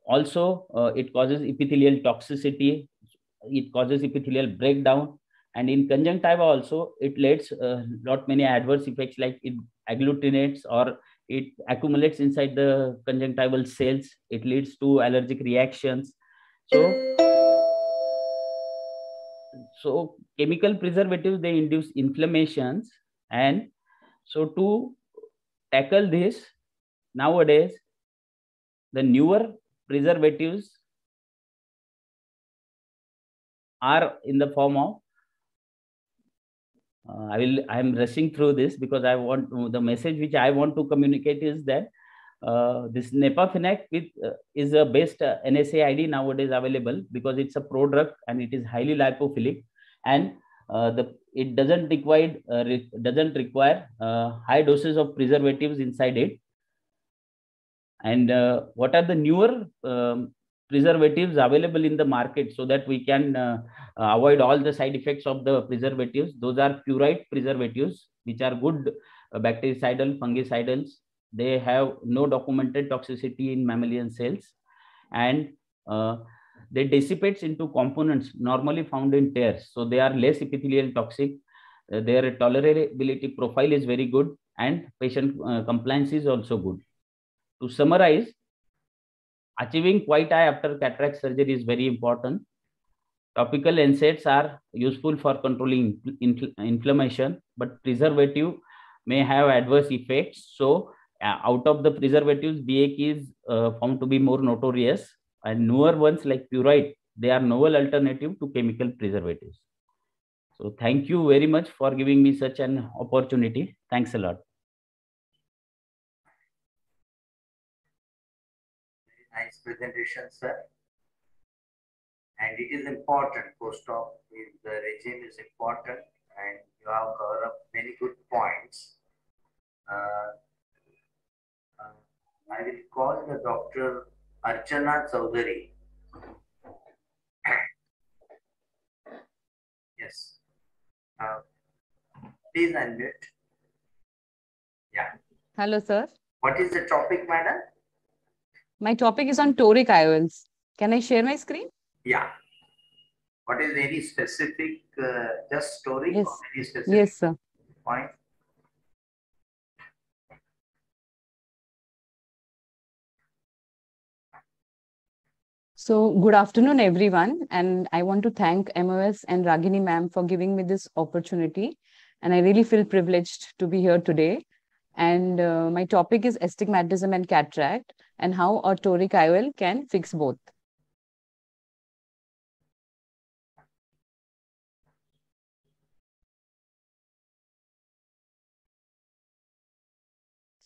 Also, it causes epithelial toxicity, it causes epithelial breakdown, and in conjunctiva also, it leads lot many adverse effects, like it agglutinates or it accumulates inside the conjunctival cells. It leads to allergic reactions. So chemical preservatives, they induce inflammations, and so to tackle this, nowadays the newer preservatives are in the form of I am rushing through this because I want the message which I want to communicate is that this Nepafenac is a best NSAID nowadays available because it's a prodrug and it is highly lipophilic, and it doesn't require high doses of preservatives inside it. And what are the newer preservatives available in the market so that we can avoid all the side effects of the preservatives? Those are purite preservatives, which are good bactericidal, fungicidals. They have no documented toxicity in mammalian cells, and they dissipate into components normally found in tears. So they are less epithelial toxic. Their tolerability profile is very good, and patient compliance is also good. To summarize, achieving quiet eye after cataract surgery is very important. Topical NSAIDs are useful for controlling inflammation, but preservative may have adverse effects. So Out of the preservatives, BAK is found to be more notorious, and newer ones like Purite, they are novel alternative to chemical preservatives. So thank you very much for giving me such an opportunity. Thanks a lot. Very nice presentation, sir. And it is important, post-op, the regime is important, and you have covered up many good points. I will call the Dr. Archana Chaudhary. Yes. Please unmute. Yeah. Hello, sir. What is the topic, madam? My topic is on toric IOLs. Can I share my screen? Yeah. What is any specific, just toric? Yes. Or any specific Yes, sir. point? So good afternoon, everyone. And I want to thank MOS and Ragini ma'am for giving me this opportunity. And I really feel privileged to be here today. And my topic is astigmatism and cataract and how a toric IOL can fix both.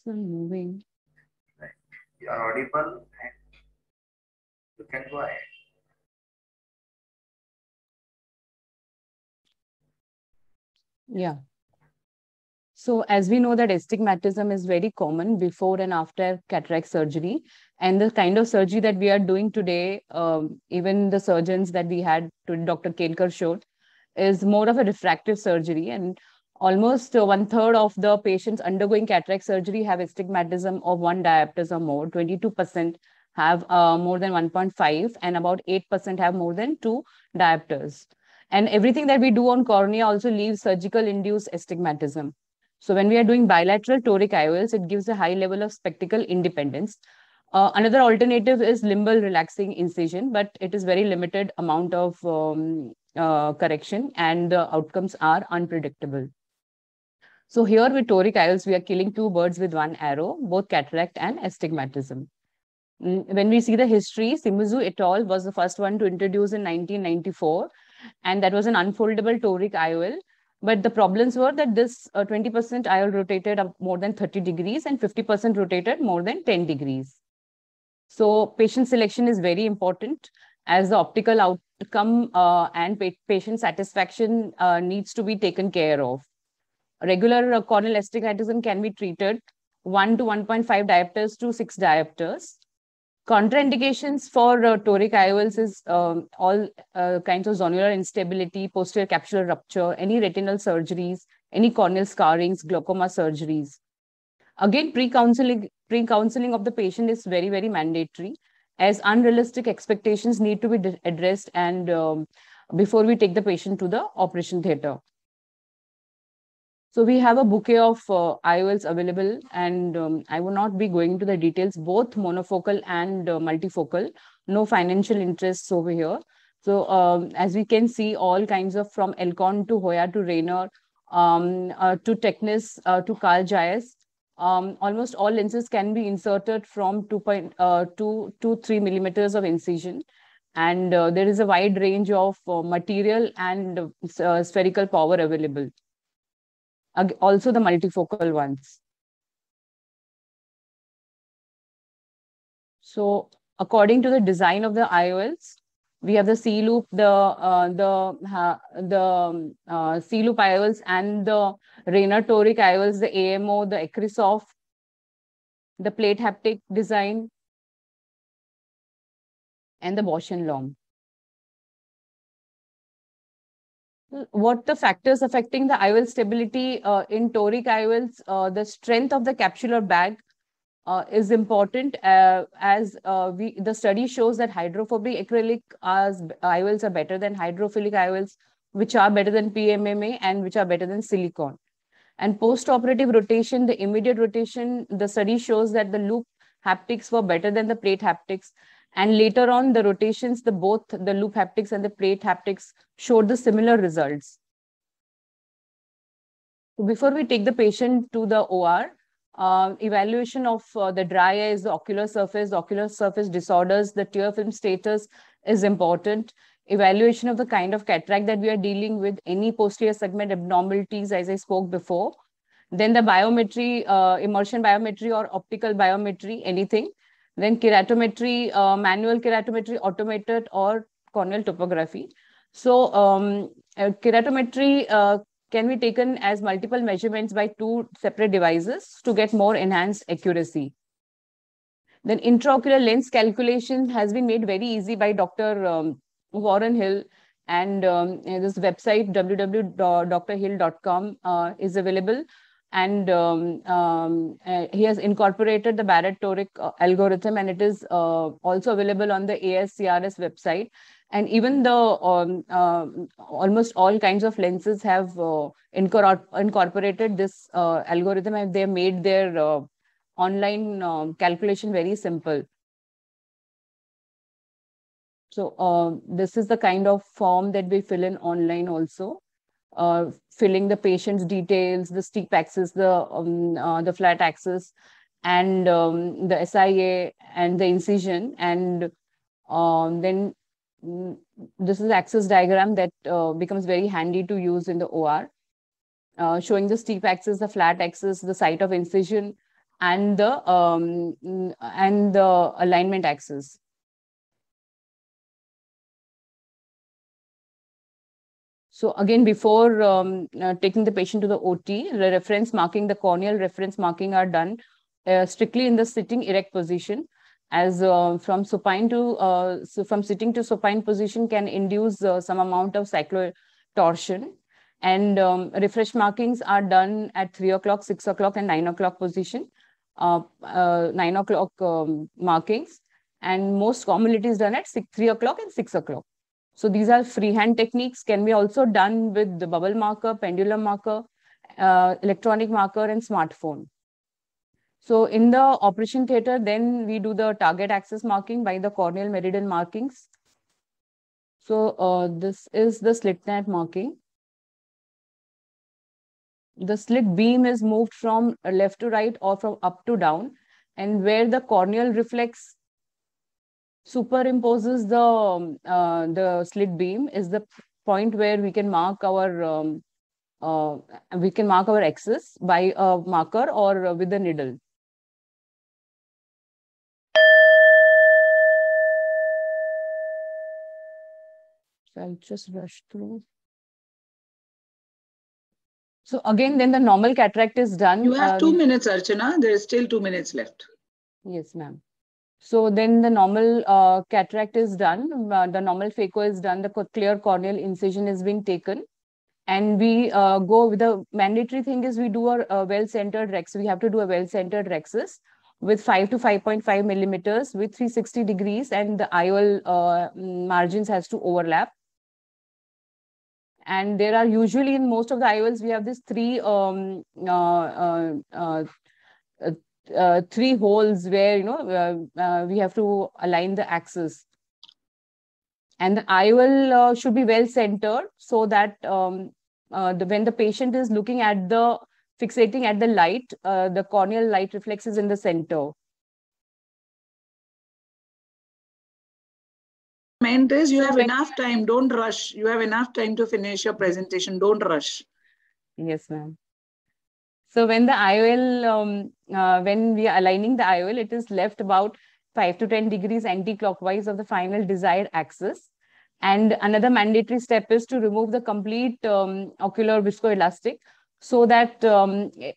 So moving. Right. You are audible and you can go ahead. Yeah. So as we know that astigmatism is very common before and after cataract surgery, and the kind of surgery that we are doing today, even the surgeons that we had, Dr. Kelkar showed, is more of a refractive surgery, and almost 1/3 of the patients undergoing cataract surgery have astigmatism of 1 diopters or more. 22% have more than 1.5, and about 8% have more than 2 diopters. And everything that we do on cornea also leaves surgical induced astigmatism. So when we are doing bilateral toric IOLs, it gives a high level of spectacle independence. Another alternative is limbal relaxing incision, but it is very limited amount of correction, and the outcomes are unpredictable. So here with toric IOLs, we are killing 2 birds with 1 arrow, both cataract and astigmatism. When we see the history, Shimizu et al. Was the first one to introduce in 1994, and that was an unfoldable toric IOL. But the problems were that this 20% IOL rotated up more than 30 degrees and 50% rotated more than 10 degrees. So patient selection is very important, as the optical outcome and patient satisfaction needs to be taken care of. Regular corneal astigmatism can be treated 1 to 1.5 diopters to 6 diopters. Contraindications for toric IOLs is all kinds of zonular instability, posterior capsular rupture, any retinal surgeries, any corneal scarrings, glaucoma surgeries. Again, pre-counseling of the patient is very, very mandatory, as unrealistic expectations need to be addressed and before we take the patient to the operation theater. So we have a bouquet of IOLs available, and I will not be going into the details, both monofocal and multifocal. No financial interests over here. So as we can see, all kinds of, from Elcon to Hoya to Rayner to Technis to Carl Zeiss, almost all lenses can be inserted from 2.2 to 3 millimeters of incision. And there is a wide range of material and spherical power available. Also the multifocal ones. So according to the design of the IOLs, we have the C-loop, the C-loop IOLs and the Rayner toric IOLs, the AMO, the Acrisoft, the plate haptic design, and the Bausch & Lomb. What the factors affecting the IOL stability in toric IOLs? The strength of the capsular bag is important, as the study shows that hydrophobic acrylic IOLs are better than hydrophilic IOLs, which are better than PMMA and which are better than silicone. And post-operative rotation, the immediate rotation, the study shows that the loop haptics were better than the plate haptics. And later on, the rotations, both the loop haptics and the plate haptics showed the similar results. Before we take the patient to the OR, evaluation of the dry eyes, the ocular surface disorders, the tear film status is important. Evaluation of the kind of cataract that we are dealing with, any posterior segment abnormalities, as I spoke before. Then the biometry, immersion biometry or optical biometry, anything. Then keratometry, manual keratometry, automated or corneal topography. So keratometry can be taken as multiple measurements by 2 separate devices to get more enhanced accuracy. Then intraocular lens calculation has been made very easy by Dr. Warren Hill, and this website www.drhill.com is available, and he has incorporated the Barrett-Torick algorithm, and it is also available on the ASCRS website. And even the almost all kinds of lenses have incorporated this algorithm, and they have made their online calculation very simple. So this is the kind of form that we fill in online also, filling the patient's details, the steep axis, the flat axis, and the SIA and the incision. And then this is axis diagram that becomes very handy to use in the OR, showing the steep axis, the flat axis, the site of incision, and the alignment axis. So again, before taking the patient to the OT, the reference marking, the corneal reference marking are done strictly in the sitting erect position, as from supine to from sitting to supine position can induce some amount of cyclotorsion. And refresh markings are done at 3 o'clock, 6 o'clock, and 9 o'clock position. 9 o'clock markings, and most commonly it is done at 3 o'clock and 6 o'clock. So these are freehand techniques, can be also done with the bubble marker, pendulum marker, electronic marker, and smartphone. So in the operation theater, then we do the target axis marking by the corneal meridian markings. So this is the slit net marking. The slit beam is moved from left to right or from up to down, and where the corneal reflex superimposes the slit beam is the point where we can mark our axis by a marker or with a needle. So I'll just rush through. So again, then the normal cataract is done. You have 2 minutes, Archana. There is still 2 minutes left. Yes, ma'am. So then the normal cataract is done. The normal phaco is done. The clear corneal incision is being taken. And we go with the mandatory thing is we do a well-centered rex. We have to do a well-centered rexus with 5 to 5.5 millimeters with 360 degrees, and the IOL margins has to overlap. And there are usually in most of the IOLs, we have these three holes where, we have to align the axis. And the IOL should be well centered so that when the patient is looking at fixating at the light, the corneal light reflex is in the center. Meant is you have enough time, don't rush. You have enough time to finish your presentation, don't rush. Yes, ma'am. So when the IOL, when we are aligning the IOL, it is left about 5 to 10 degrees anti-clockwise of the final desired axis. And another mandatory step is to remove the complete ocular viscoelastic so that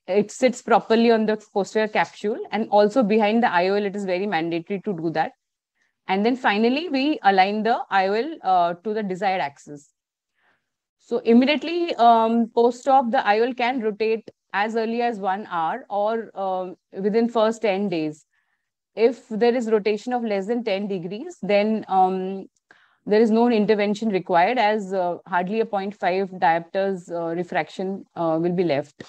it sits properly on the posterior capsule. And also behind the IOL, it is very mandatory to do that. And then finally, we align the IOL to the desired axis. So immediately post-op, the IOL can rotate as early as 1 hour or within first 10 days. If there is rotation of less than 10 degrees, then there is no intervention required, as hardly a 0.5 diopters refraction will be left.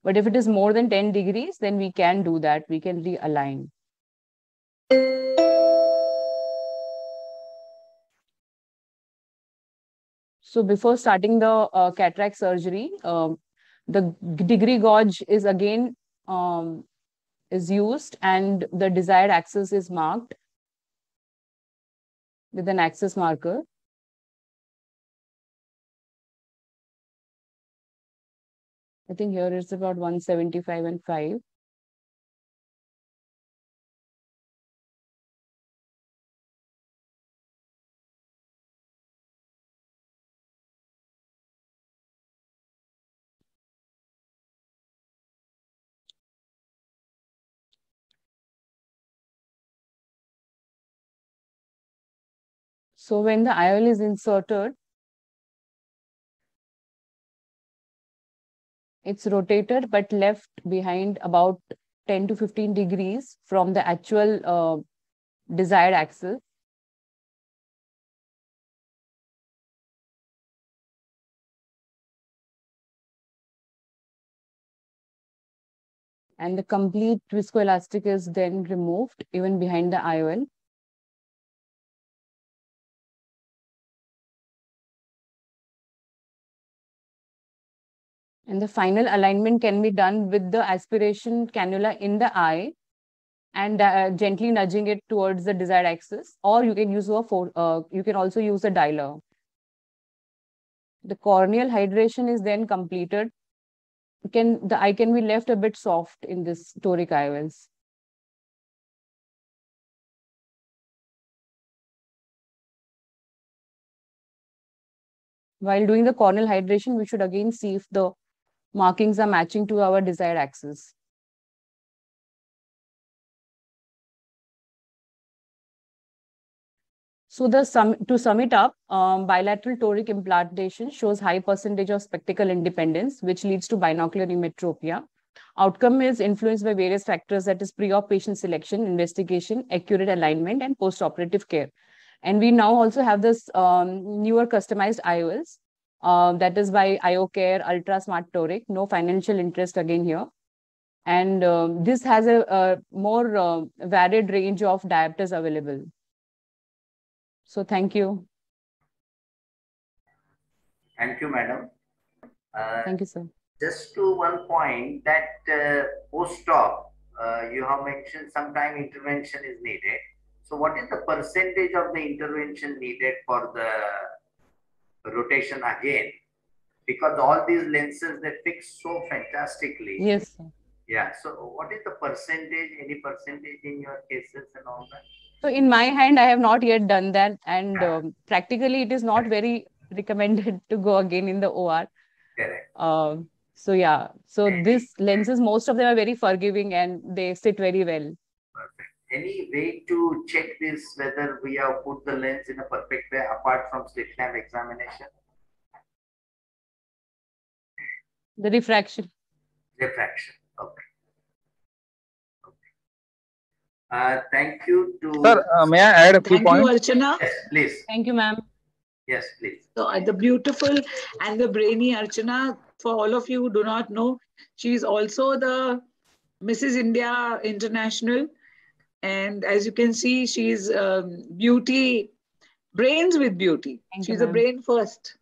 But if it is more than 10 degrees, then we can do that. We can realign. So before starting the cataract surgery, the degree gauge is again is used and the desired axis is marked with an axis marker. I think here it's about 175 and 5. So when the IOL is inserted, it's rotated but left behind about 10 to 15 degrees from the actual desired axis. And the complete viscoelastic is then removed even behind the IOL. And the final alignment can be done with the aspiration cannula in the eye and gently nudging it towards the desired axis, or you can use you can also use a dialer. The corneal hydration is then completed. The eye can be left a bit soft in this toric IOLs. While doing the corneal hydration, we should again see if the markings are matching to our desired axis. So to sum it up, bilateral toric implantation shows high percentage of spectacle independence, which leads to binocular emmetropia. Outcome is influenced by various factors, that is pre-op patient selection, investigation, accurate alignment, and post-operative care. And we now also have this newer customized IOLs, that is by IOCare Ultra Smart Toric. No financial interest again here. And this has a more varied range of diopters available. So thank you. Thank you, madam. Thank you, sir. Just to one point that post-op, you have mentioned sometime intervention is needed. So what is the percentage of the intervention needed for the rotation again? Because all these lenses, they fix so fantastically. Yes, sir. Yeah. So what is the percentage, any percentage in your cases and all that? So in my hand, I have not yet done that. And practically, it is not very recommended to go again in the OR. Correct. So yeah, so these lenses, most of them are very forgiving and they sit very well. Perfect. Any way to check this, whether we have put the lens in a perfect way apart from slit lamp examination? The refraction. Refraction. Okay. Thank you to... Sir, may I add a few points? Thank you, Archana. Yes, please. Thank you, ma'am. Yes, please. So the beautiful and the brainy Archana, for all of you who do not know, she is also the Mrs. India International. And as you can see, she's beauty, brains with beauty. She's a brain first.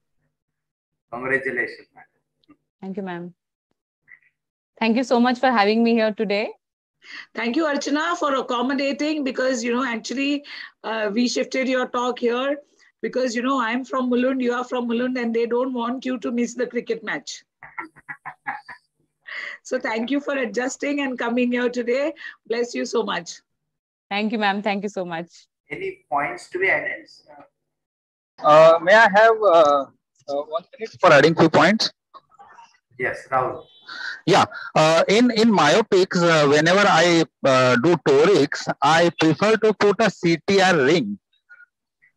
Congratulations, ma'am. Thank you, ma'am. Thank you so much for having me here today. Thank you, Archana, for accommodating, because, you know, actually we shifted your talk here because, you know, I'm from Mulund, you are from Mulund, and they don't want you to miss the cricket match. So thank you for adjusting and coming here today. Bless you so much. Thank you, ma'am. Thank you so much. Any points to be added? May I have 1 minute for adding few points? Yes, Rahul. Yeah, in myopics, whenever I do torics, I prefer to put a CTR ring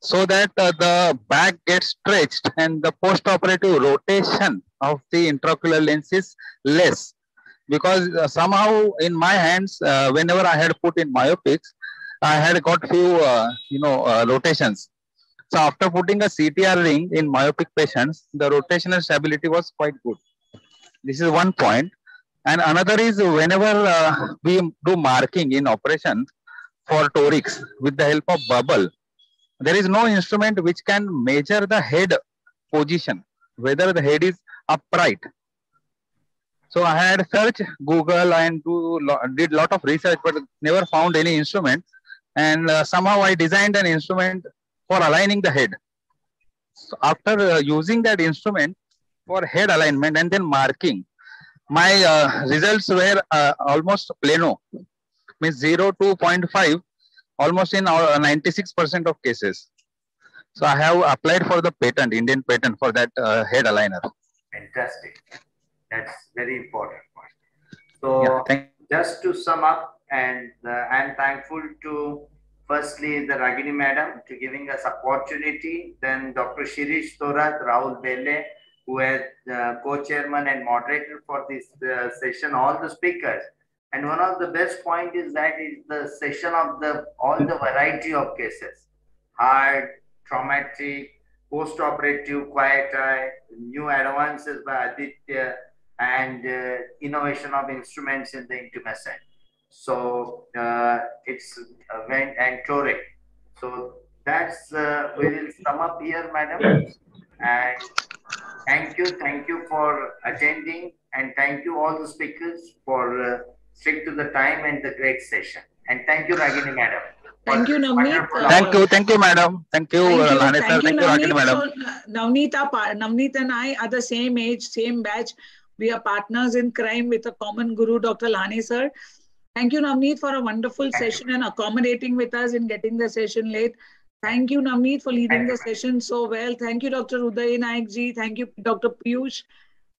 so that the back gets stretched and the post-operative rotation of the intraocular lens is less. Because somehow in my hands, whenever I had put in myopics, I had got few, rotations. So after putting a CTR ring in myopic patients, the rotational stability was quite good. This is one point. And another is whenever we do marking in operation for torics with the help of bubble, there is no instrument which can measure the head position, whether the head is upright. So I had searched Google and did lot of research, but never found any instrument. And somehow I designed an instrument for aligning the head. So after using that instrument for head alignment and then marking, my results were almost plano, means 0 to 0.5, almost in 96% of cases. So I have applied for the patent, Indian patent for that head aligner. Fantastic. That's very important point. So just to sum up, and I'm thankful to firstly the Ragini madam to giving us opportunity, then Dr. Shirish Thorat, Rahul Belle, who is co-chairman and moderator for this session, all the speakers. And one of the best point is that it's the session of all the variety of cases, hard, traumatic, post-operative, quiet eye, new advances by Aditya, and innovation of instruments in the intumescent. So it's and toric. So that's we will sum up here, madam. And thank you for attending, and thank you all the speakers for stick to the time and the great session. And thank you, Ragini madam. Thank you, Navneet. Thank you, madam. Thank you, Lahane sir. Thank you, Ragini madam. So, Navneet and I are the same age, same batch. We are partners in crime with a common guru, Dr. Lahane sir. Thank you, Navneet, for a wonderful session and accommodating with us in getting the session late. Thank you, Navneet, for leading the session so well. Thank you, Dr. Uday Naik ji. Thank you, Dr. Piyush,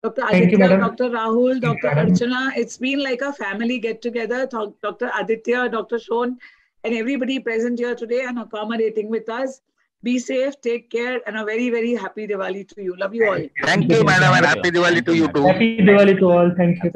Dr. Aditya, Dr. Rahul, Dr. Archana. It's been like a family get together. Dr. Aditya, Dr. Shon, and everybody present here today and accommodating with us. Be safe, take care, and a very, very happy Diwali to you. Love you all. Thank you, madam, and happy Diwali to you too. Happy Diwali to all. Thank you.